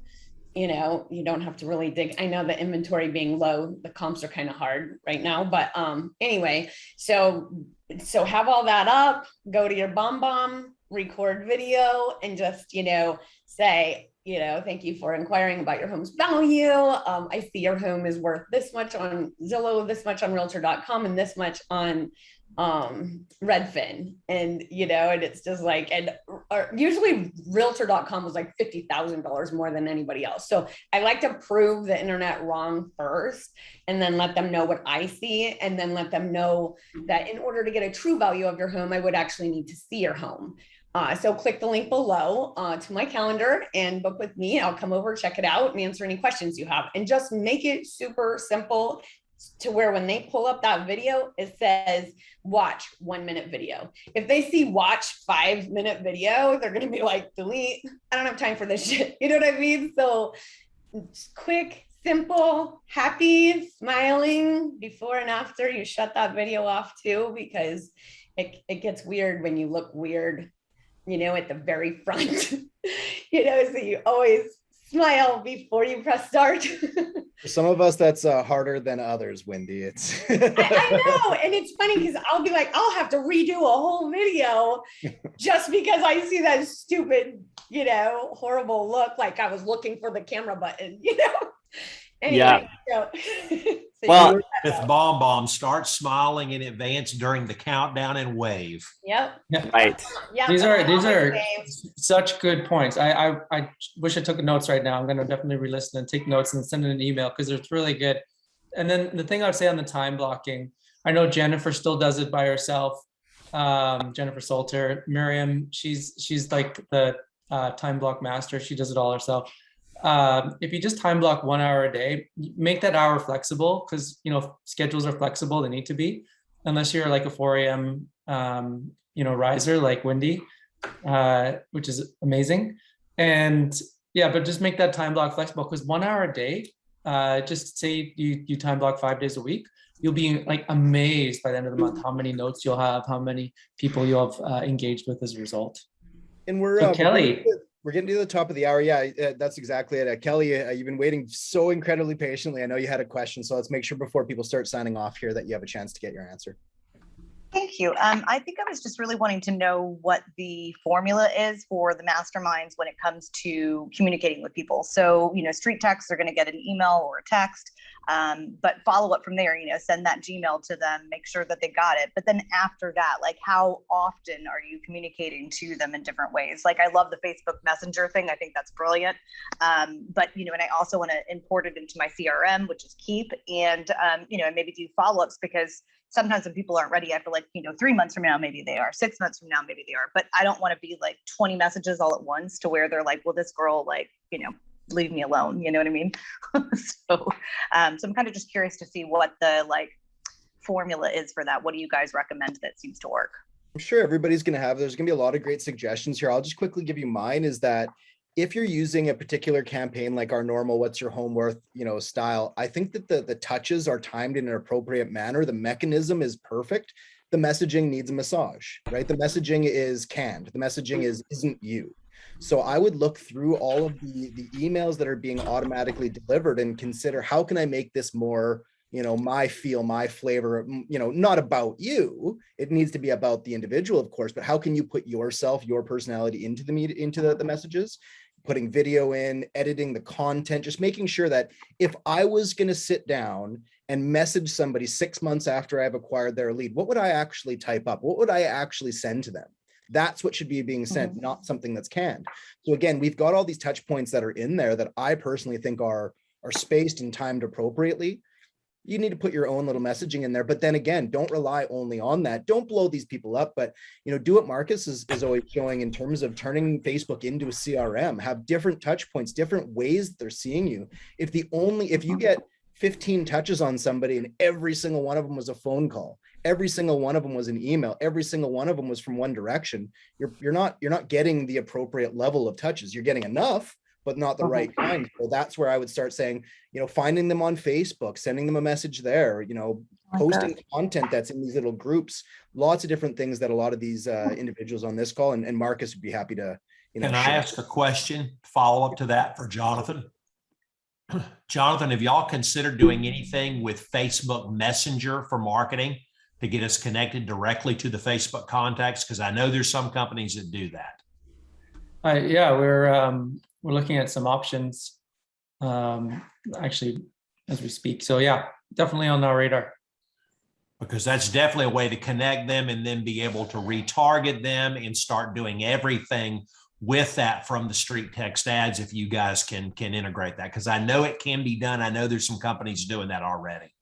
you don't have to really dig. I know the inventory being low, the comps are kind of hard right now, but anyway, so have all that up, go to your BombBomb, record video, and just, say, thank you for inquiring about your home's value. I see your home is worth this much on Zillow, this much on realtor.com, and this much on Redfin. And, and it's just like, and usually realtor.com was like $50,000 more than anybody else. So I like to prove the internet wrong first, and then let them know what I see, and then let them know that in order to get a true value of your home, I would actually need to see your home. So click the link below to my calendar and book with me. I'll come over, check it out, and answer any questions you have. And just make it super simple to where when they pull up that video, it says watch 1 minute video. If they see watch 5 minute video, they're going to be like, delete. I don't have time for this shit. You know what I mean? So quick, simple, happy, smiling before and after. You shut that video off too, because it gets weird when you look weird, at the very front, so you always smile before you press start. For some of us, that's harder than others, Wendy. It's I know. And it's funny because I'll be like, I'll have to redo a whole video just because I see that stupid, horrible look, like I was looking for the camera button, Anyway, Yeah. So Well, With BombBomb, start smiling in advance during the countdown and wave. Yep. right. Yep. These always are wave. such good points. I wish I took notes right now. I'm going to definitely re-listen and take notes and send an email because it's really good. And then the thing I would say on the time blocking, I know Jennifer still does it by herself. Jennifer Salter, Miriam, she's like the time block master. She does it all herself. If you just time block 1 hour a day, make that hour flexible, because schedules are flexible, they need to be, unless you're like a 4 a.m. Riser like Wendy, which is amazing. And but just make that time block flexible, because 1 hour a day, just say you time block 5 days a week, you'll be like amazed by the end of the month how many notes you'll have, how many people you'll have engaged with as a result. And we're So Kelly. we're getting to the top of the hour. Yeah, that's exactly it. Kelly, you've been waiting so incredibly patiently. I know you had a question, so let's make sure before people start signing off here that you have a chance to get your answer. Thank you. I think I was just really wanting to know what the formula is for the masterminds when it comes to communicating with people. So, StreetTexts are going to get an email or a text, but follow up from there, send that Gmail to them, make sure that they got it. But then after that, like, how often are you communicating to them in different ways? Like, I love the Facebook Messenger thing. I think that's brilliant. But, and I also want to import it into my CRM, which is Keep, and, and maybe do follow-ups, because sometimes when people aren't ready, I feel like, 3 months from now, maybe they are, 6 months from now, maybe they are, but I don't want to be like 20 messages all at once to where they're like, well, this girl, like, leave me alone. You know what I mean? So I'm kind of just curious to see what the formula is for that. What do you guys recommend that seems to work? I'm sure everybody's going to have, there's going to be a lot of great suggestions here. I'll just quickly give you mine, is that if you're using a particular campaign, like our normal what's your home worth, style, I think that the touches are timed in an appropriate manner. The mechanism is perfect. The messaging needs a massage, right? The messaging is canned. The messaging isn't you. So I would look through all of the emails that are being automatically delivered and consider, how can I make this more, my feel, my flavor, not about you. It needs to be about the individual, of course, but how can you put yourself, your personality into the messages? Putting video in, editing the content, just making sure that if I was going to sit down and message somebody 6 months after I've acquired their lead, what would I actually type up? What would I actually send to them? That's what should be being sent, not something that's canned. So again, we've got all these touch points that are in there that I personally think are spaced and timed appropriately. You need to put your own little messaging in there, but then again, don't rely only on that. Don't blow these people up, but do what Marcus is always showing in terms of turning Facebook into a CRM. Have different touch points, different ways that they're seeing you. If you get 15 touches on somebody and every single one of them was a phone call, every single one of them was an email, every single one of them was from one direction, you're not getting the appropriate level of touches. You're getting enough, but not the right kind. So that's where I would start saying, finding them on Facebook, sending them a message there, posting content that's in these little groups, lots of different things that a lot of these individuals on this call, and Marcus would be happy to, Can I ask a question, follow up to that for Jonathan? Jonathan, have y'all considered doing anything with Facebook Messenger for marketing to get us connected directly to the Facebook contacts? Because I know there's some companies that do that. Yeah, we're looking at some options actually as we speak. So yeah, definitely on our radar. Because that's definitely a way to connect them and then be able to retarget them and start doing everything with that from the StreetText ads, if you guys can integrate that. Because I know it can be done. I know there's some companies doing that already.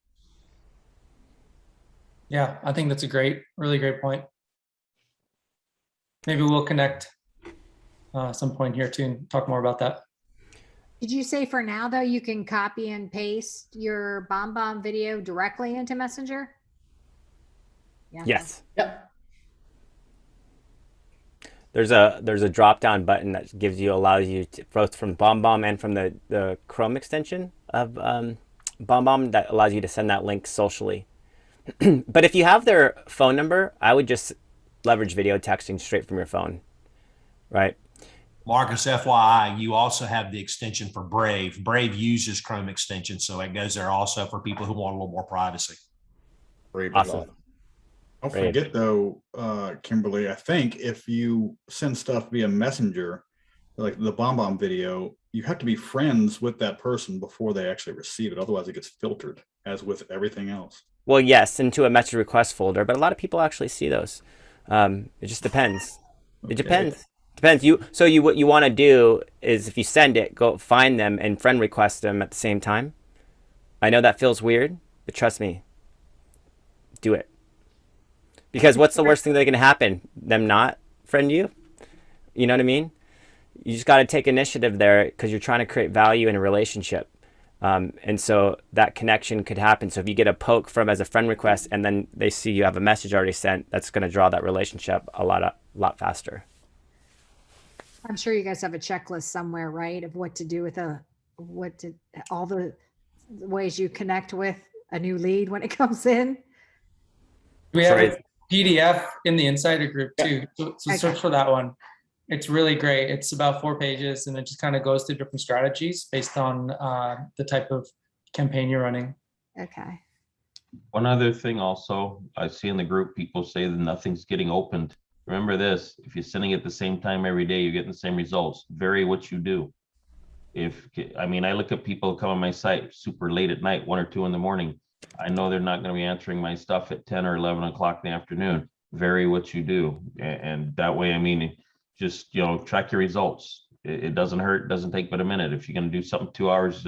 Yeah, I think that's a really great point. Maybe we'll connect some point here too and talk more about that. Did you say for now though, you can copy and paste your BombBomb video directly into Messenger? Yeah. Yes. Yep. There's a drop down button that allows you to, both from BombBomb and from the Chrome extension of BombBomb, that allows you to send that link socially. But if you have their phone number, I would just leverage video texting straight from your phone, right? Marcus, FYI, you also have the extension for Brave. Brave uses Chrome extension, so it goes there also for people who want a little more privacy. Brave. Awesome. Don't Brave. forget though, Kimberly, I think if you send stuff via Messenger, like the BombBomb video, you have to be friends with that person before they actually receive it. Otherwise it gets filtered, as with everything else. Well, yes, into a message request folder, but a lot of people actually see those. It just depends. It depends. What you want to do is, if you send it, go find them and friend request them at the same time. I know that feels weird, but trust me, do it. Because what's the worst thing that can happen? Them not friend you? You know what I mean? You just got to take initiative there, because you're trying to create value in a relationship. And so that connection could happen. So if you get a poke from as a friend request and then they see you have a message already sent, that's going to draw that relationship a lot faster. I'm sure you guys have a checklist somewhere, right? Of what to do with all the ways you connect with a new lead when it comes in. We have a PDF in the insider group too. So search for that one. It's really great. It's about 4 pages and it just kind of goes through different strategies based on the type of campaign you're running. Okay. One other thing also, I see in the group, people say that nothing's getting opened. Remember this, if you're sending it at the same time every day, you're getting the same results. Vary what you do. I look at people who come on my site super late at night, 1 or 2 in the morning. I know they're not going to be answering my stuff at 10 or 11 o'clock in the afternoon. Vary what you do. And that way, just, track your results. It doesn't hurt, it doesn't take but a minute. If you're going to do something 2 hours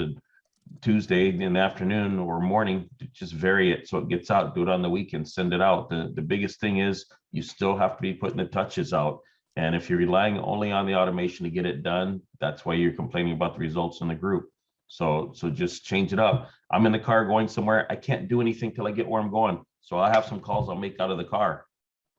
Tuesday in the afternoon or morning, just vary it so it gets out. Do it on the weekend, send it out. The biggest thing is you still have to be putting the touches out. And if you're relying only on the automation to get it done, that's why you're complaining about the results in the group. So just change it up. I'm in the car going somewhere. I can't do anything till I get where I'm going. So I'll have some calls I'll make out of the car,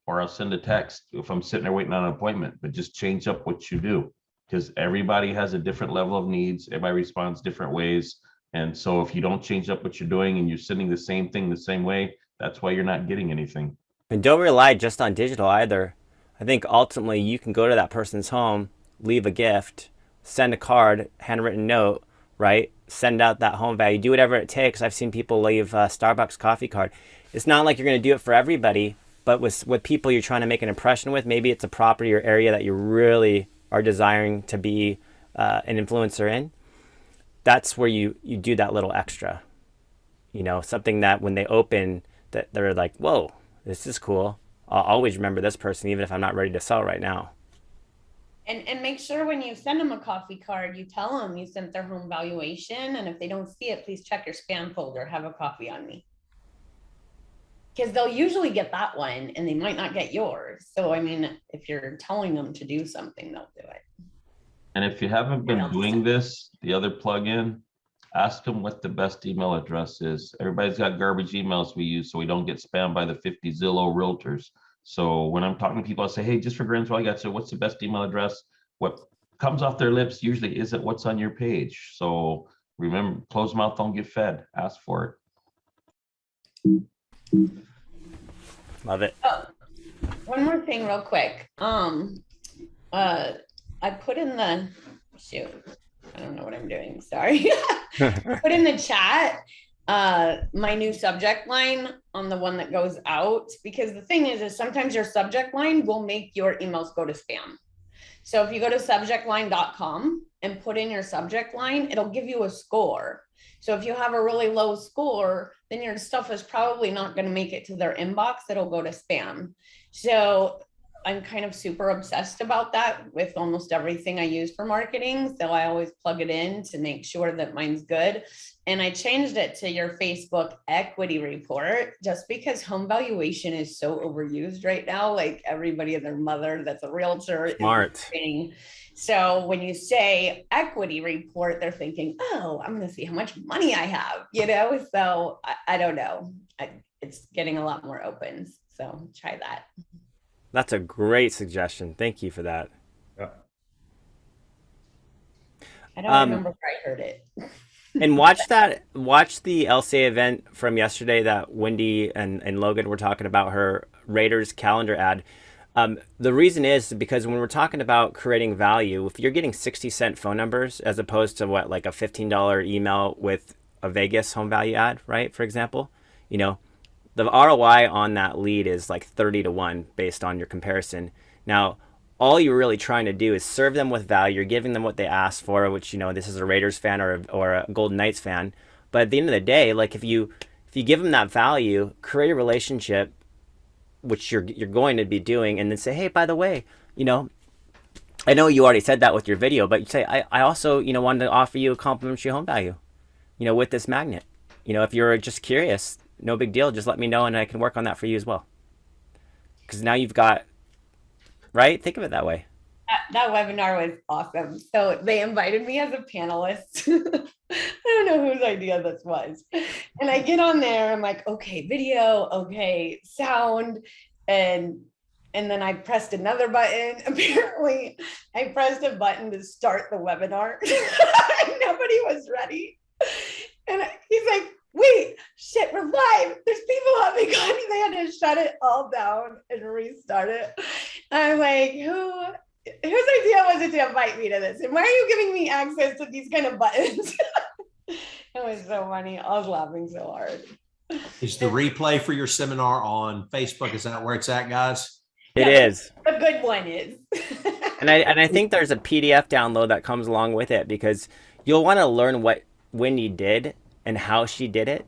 or I'll send a text if I'm sitting there waiting on an appointment. But just change up what you do, because everybody has a different level of needs. Everybody responds different ways. And so if you don't change up what you're doing and you're sending the same thing the same way, that's why you're not getting anything. And don't rely just on digital either. I think ultimately you can go to that person's home, leave a gift, send a card, handwritten note, right? Send out that home value, do whatever it takes. I've seen people leave a Starbucks coffee card. It's not like you're going to do it for everybody, but with people you're trying to make an impression with, maybe it's a property or area that you really are desiring to be an influencer in. That's where you do that little extra, something that when they open, that they're like, whoa, this is cool. I'll always remember this person, even if I'm not ready to sell right now. And make sure when you send them a coffee card, you tell them you sent their home valuation. And if they don't see it, please check your spam folder, have a coffee on me. Because they'll usually get that one and they might not get yours. So, if you're telling them to do something, they'll do it. And if you haven't been doing this, the other plugin, ask them what the best email address is. Everybody's got garbage emails we use so we don't get spammed by the 50 Zillow realtors. So when I'm talking to people, I say, hey, just for Grinsville, I got you. What's the best email address? What comes off their lips usually isn't what's on your page. So remember, closed mouth don't get fed. Ask for it. Love it. Oh, one more thing real quick. I put in the, I don't know what I'm doing. Sorry. Put in the chat my new subject line on the one that goes out, because the thing is sometimes your subject line will make your emails go to spam. So if you go to subjectline.com and put in your subject line, it'll give you a score. So if you have a really low score, then your stuff is probably not going to make it to their inbox. It'll go to spam. So I'm kind of super obsessed about that with almost everything I use for marketing. So I always plug it in to make sure that mine's good. And I changed it to your Facebook equity report just because home valuation is so overused right now. Like everybody and their mother that's a realtor. Smart. So when you say equity report, they're thinking, oh, I'm going to see how much money I have, you know? So I don't know. It's getting a lot more open. So try that. That's a great suggestion. Thank you for that. Yeah. I don't remember where I heard it. And watch the LCA event from yesterday that Wendy and Logan were talking about, her Raiders calendar ad. The reason is because when we're talking about creating value, if you're getting 60-cent phone numbers as opposed to what, like a $15 email with a Vegas home value ad, right? For example, you know, the ROI on that lead is like 30 to 1 based on your comparison. Now, all you're really trying to do is serve them with value. You're giving them what they asked for, which, you know, this is a Raiders fan or a Golden Knights fan. But at the end of the day, like if you give them that value, create a relationship, which you're going to be doing, and then say, hey, by the way, you know, I know you already said that with your video, but you say, I also, you know, wanted to offer you a complimentary home value, you know, with this magnet. You know, if you're just curious, no big deal. Just let me know and I can work on that for you as well. Because now you've got, right? Think of it that way. That webinar was awesome. So they invited me as a panelist. I don't know whose idea this was. And I get on there, I'm like, okay, video, okay, sound. And then I pressed another button. Apparently, I pressed a button to start the webinar. Nobody was ready. And he's like, wait, shit, we're live. There's people having on. They had to shut it all down and restart it. I'm like, whose idea was it to invite me to this? And why are you giving me access to these kind of buttons? It was so funny. I was laughing so hard. Is the replay for your seminar on Facebook? Is that where it's at, guys? It is. The good one is. And I think there's a PDF download that comes along with it, because you'll want to learn what Wendy did and how she did it.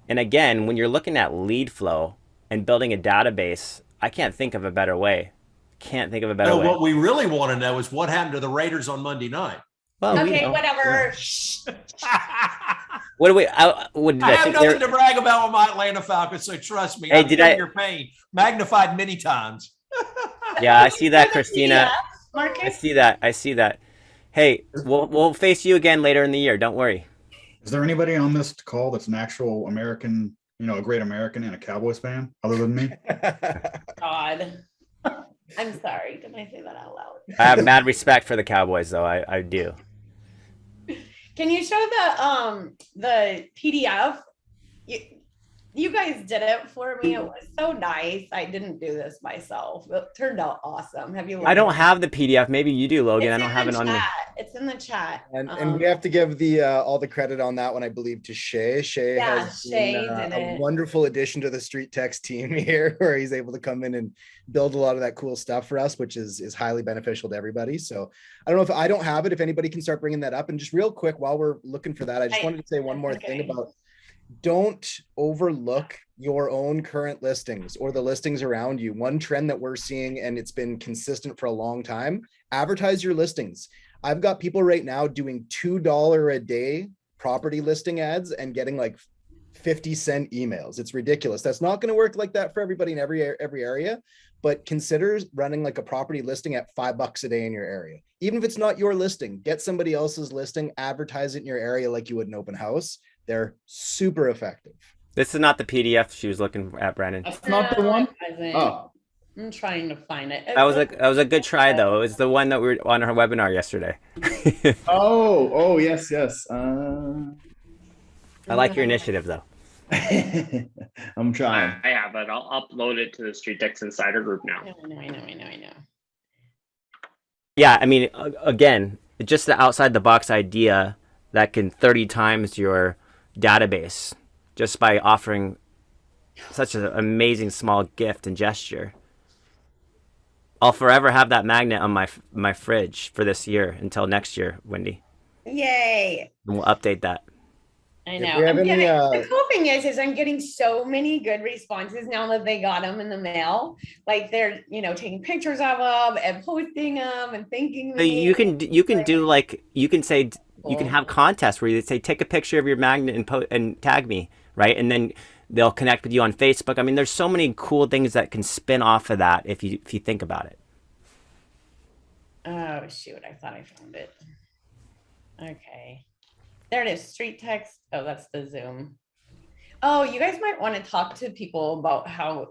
And again, when you're looking at lead flow and building a database, I can't think of a better way. Can't think of a better way. What we really want to know is what happened to the Raiders on Monday night. Well, okay, whatever. What do we? I have nothing to brag about with my Atlanta Falcons, so trust me. Hey, I've felt your pain magnified many times. Yeah, I see that, Christina. Marcus? I see that. Hey, we'll face you again later in the year. Don't worry. Is there anybody on this call that's an actual American, you know, a great American and a Cowboys fan other than me? God. I'm sorry. Did I say that out loud? I have mad respect for the Cowboys, though. I do. Can you show the PDF? You guys did it for me. It was so nice. I didn't do this myself. It turned out awesome. Have you? I don't have the PDF. Maybe you do, Logan. I don't have it on me. It's in the chat. And we have to give the all the credit on that one, I believe, to Shay. Shay has been a wonderful addition to the StreetText team here, where he's able to come in and build a lot of that cool stuff for us, which is highly beneficial to everybody. So I don't know if I don't have it, if anybody can start bringing that up. And just real quick, while we're looking for that, I just wanted to say one more thing about don't overlook your own current listings or the listings around you. One trend that we're seeing, and it's been consistent for a long time, advertise your listings. I've got people right now doing $2 a day property listing ads and getting like 50-cent emails. It's ridiculous. That's not going to work like that for everybody in every area, but consider running like a property listing at $5 a day in your area. Even if it's not your listing, get somebody else's listing, advertise it in your area like you would an open house. They're super effective. This is not the PDF she was looking at, Brandon. That's not the one? Oh. I'm trying to find it. That was a good try, though. It was the one that we were on our webinar yesterday. oh, yes. I like your initiative, though. I'm trying. I have it. I'll upload it to the StreetText Insider group now. I know. Yeah, I mean, again, just the outside the box idea that can 30 times your database just by offering such an amazing small gift and gesture. I'll forever have that magnet on my fridge for this year until next year, Wendy. Yay. And we'll update that. I If know. we have I'm any, getting, the cool thing is I'm getting so many good responses now that they got them in the mail. Like they're, taking pictures of them and posting them and thanking So me. you can do like, you can say, you can have contests where you say, take a picture of your magnet and tag me, right? And then they'll connect with you on Facebook. I mean, there's so many cool things that can spin off of that if you think about it. Oh shoot, I thought I found it. Okay. There it is, StreetText. Oh, that's the Zoom. Oh, you guys might want to talk to people about how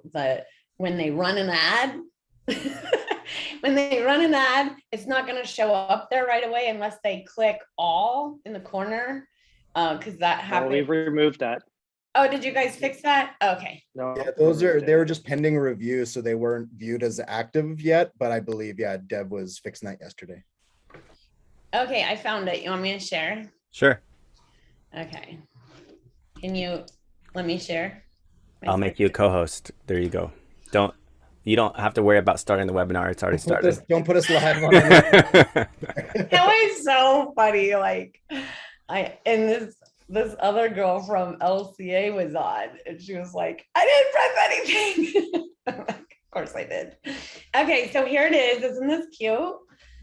when they run an ad, it's not going to show up there right away unless they click all in the corner. Because that happened. We've removed that. Oh, did you guys fix that? Okay. No. Yeah, they were just pending review, so they weren't viewed as active yet. But I believe, Deb was fixing that yesterday. Okay, I found it. You want me to share? Sure. Okay. Can you let me share? I'll make you a co-host. There you go. You don't have to worry about starting the webinar. It's already started. Don't put us live on it. That was so funny. Like this other girl from LCA was on and she was like, I didn't press anything. Of course I did. Okay, so here it is. Isn't this cute?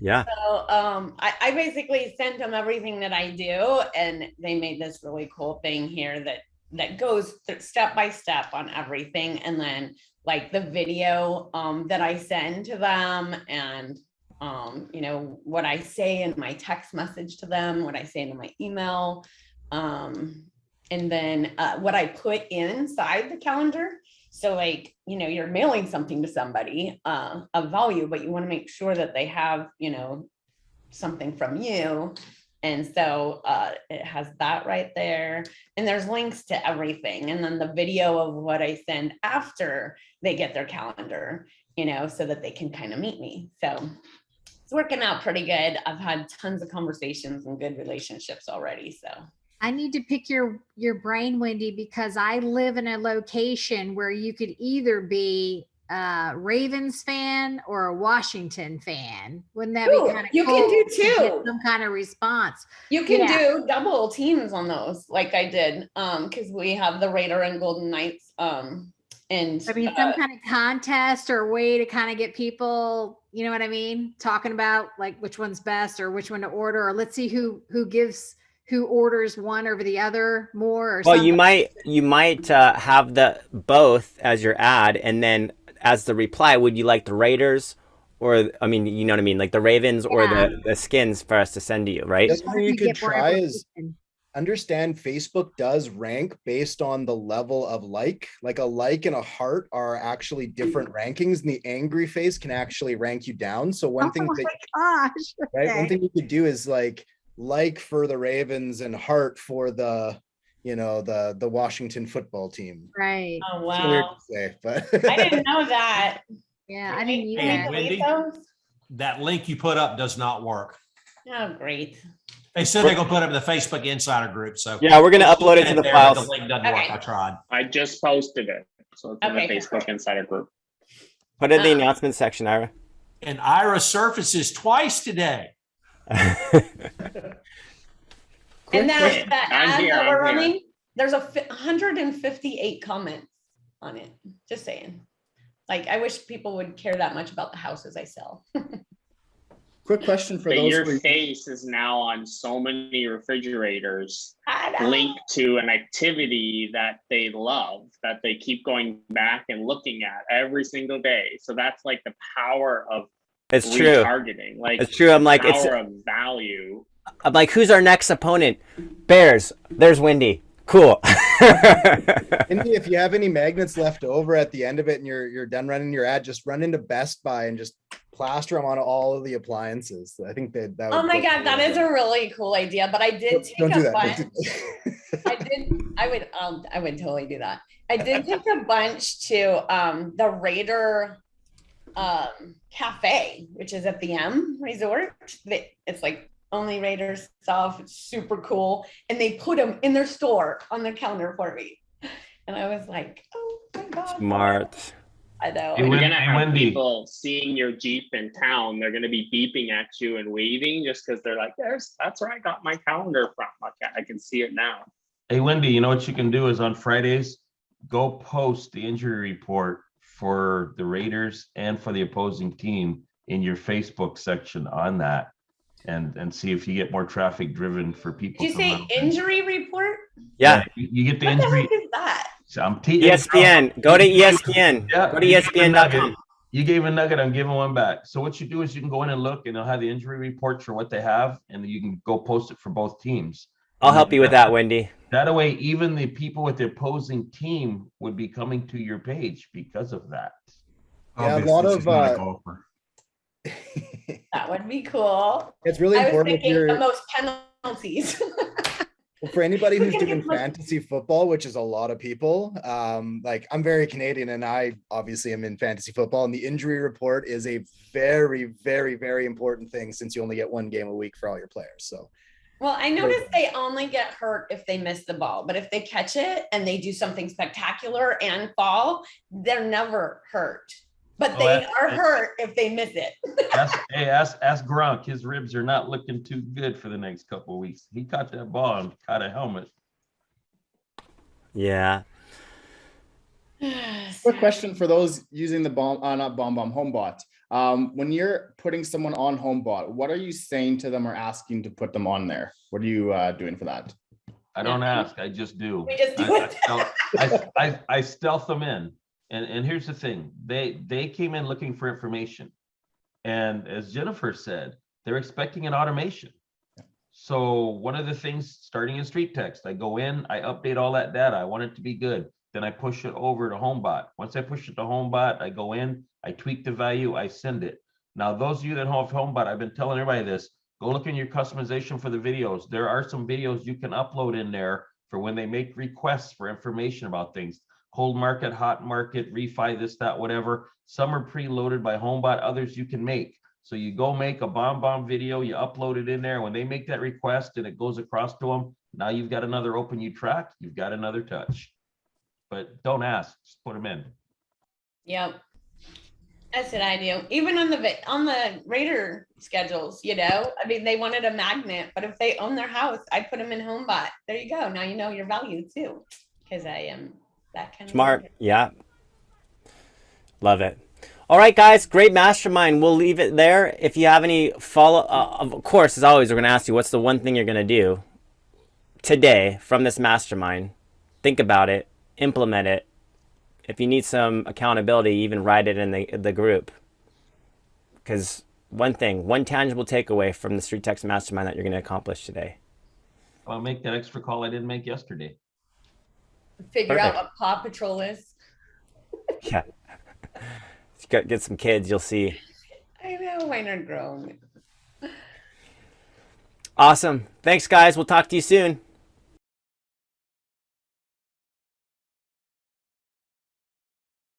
Yeah. So I basically sent them everything that I do, and they made this really cool thing here that goes step by step on everything, and then like the video that I send to them, and what I say in my text message to them, what I say in my email, and then what I put inside the calendar. So like, you're mailing something to somebody of value, but you want to make sure that they have, something from you. And so it has that right there. And there's links to everything. And then the video of what I send after they get their calendar, so that they can kind of meet me. So it's working out pretty good. I've had tons of conversations and good relationships already. So I need to pick your brain, Wendy, because I live in a location where you could either be a Ravens fan or a Washington fan. Wouldn't that be kind of cool? You can do to too. get some kind of response. You can do double teams on those, like I did, because we have the Raider and Golden Knights. And I mean, some kind of contest or way to kind of get people, you know what I mean, talking about like which one's best or which one to order, or let's see who orders one over the other more. Or well, something. you might have the both as your ad, and then as the reply, would you like the Raiders, or I mean, you know what I mean, like the Ravens or the Skins for us to send to you, right? That's what you could try is understand Facebook does rank based on the level of like a like and a heart are actually different rankings, and the angry face can actually rank you down. So one thing right, one thing you could do is like for the Ravens and heart for the the Washington football team. Right. Oh wow. Weird to say, but I didn't know that. Yeah, I didn't either. Hey, Wendy, that link you put up does not work. Oh, great. They said they're gonna put it in the Facebook Insider group. So yeah, we're gonna upload it to the files. The link doesn't work. I tried. I just posted it, so it's in the Facebook Insider group. Put it in the announcement section, Ira. And Ira surfaces twice today. And that ad that we're running, there's 158 comments on it. Just saying. Like, I wish people would care that much about the houses I sell. Quick question for But those. your face is now on so many refrigerators linked to an activity that they love, that they keep going back and looking at every single day. So that's like the power of retargeting. Like, it's true. I'm like, power of value. I'm like, who's our next opponent? Bears. There's Wendy. Cool. Wendy, if you have any magnets left over at the end of it and you're done running your ad, just run into Best Buy and just plaster them on all of the appliances. I think that would. Oh my God, that is a really cool idea. But I did take a bunch. I would totally do that. I did take a bunch to the Raider Cafe, which is at the M Resort. It's like only Raiders stuff. It's super cool. And they put them in their store on their calendar for me. And I was like, oh my God. Smart. I know. Hey, You're Wendy, gonna have Wendy. people seeing your Jeep in town. They're gonna be beeping at you and waving just because they're like, that's where I got my calendar from. Okay, I can see it now. Hey, Wendy, you know what you can do is on Fridays, go post the injury report for the Raiders and for the opposing team in your Facebook section on that, and see if you get more traffic driven for people. Did you say injury report? Yeah. You get the What the injury. heck is that? So I'm ESPN. Go to ESPN. Yeah, Go to ESPN.com. You gave a nugget, I'm giving one back. So what you do is you can go in and look, and they'll have the injury reports for what they have, and you can go post it for both teams. I'll help you with that, Wendy. That way, even the people with the opposing team would be coming to your page because of that. Yeah, a lot of That would be cool. it's really I was important if thinking you're the most penalties. for anybody who's Look at doing him. fantasy football, which is a lot of people. Like I'm very Canadian, and I obviously am in fantasy football, and the injury report is a very, very, very important thing since you only get one game a week for all your players. So Well, I noticed they only get hurt if they miss the ball, but if they catch it and they do something spectacular and fall, they're never hurt. But they are hurt if they miss it. Ask Gronk. His ribs are not looking too good for the next couple of weeks. He caught that ball and caught a helmet. Yeah. Quick question for those using the not BombBomb, HomeBot. When you're putting someone on HomeBot, what are you saying to them or asking to put them on there? What are you doing for that? I don't ask. I just do. We just do it. I stealth them in. And here's the thing. They came in looking for information. And as Jennifer said, they're expecting an automation. So one of the things starting in StreetText, I go in, I update all that data. I want it to be good. Then I push it over to HomeBot. Once I push it to HomeBot, I go in, I tweak the value, I send it. Now, those of you that have HomeBot, I've been telling everybody this, go look in your customization for the videos. There are some videos you can upload in there for when they make requests for information about things. Cold market, hot market, refi, this, that, whatever. Some are preloaded by HomeBot, others you can make. So you go make a BombBomb video, you upload it in there. When they make that request and it goes across to them, now you've got another open you track, you've got another touch. But don't ask, just put them in. Yep. That's what I do. Even on the Raider schedules, I mean, they wanted a magnet, but if they own their house, I put them in HomeBot. There you go. Now you know your value too, because I am that kind of Smart. Raider. Yeah. Love it. All right, guys, great mastermind. We'll leave it there. If you have any follow, of course, as always, we're going to ask you, what's the one thing you're going to do today from this mastermind? Think about it, implement it. If you need some accountability, even write it in the group. Because one tangible takeaway from the StreetText Mastermind that you're going to accomplish today. I'll make that extra call I didn't make yesterday. Figure out what Paw Patrol is. Yeah. Get some kids, you'll see. I know, mine are grown. Awesome. Thanks, guys. We'll talk to you soon.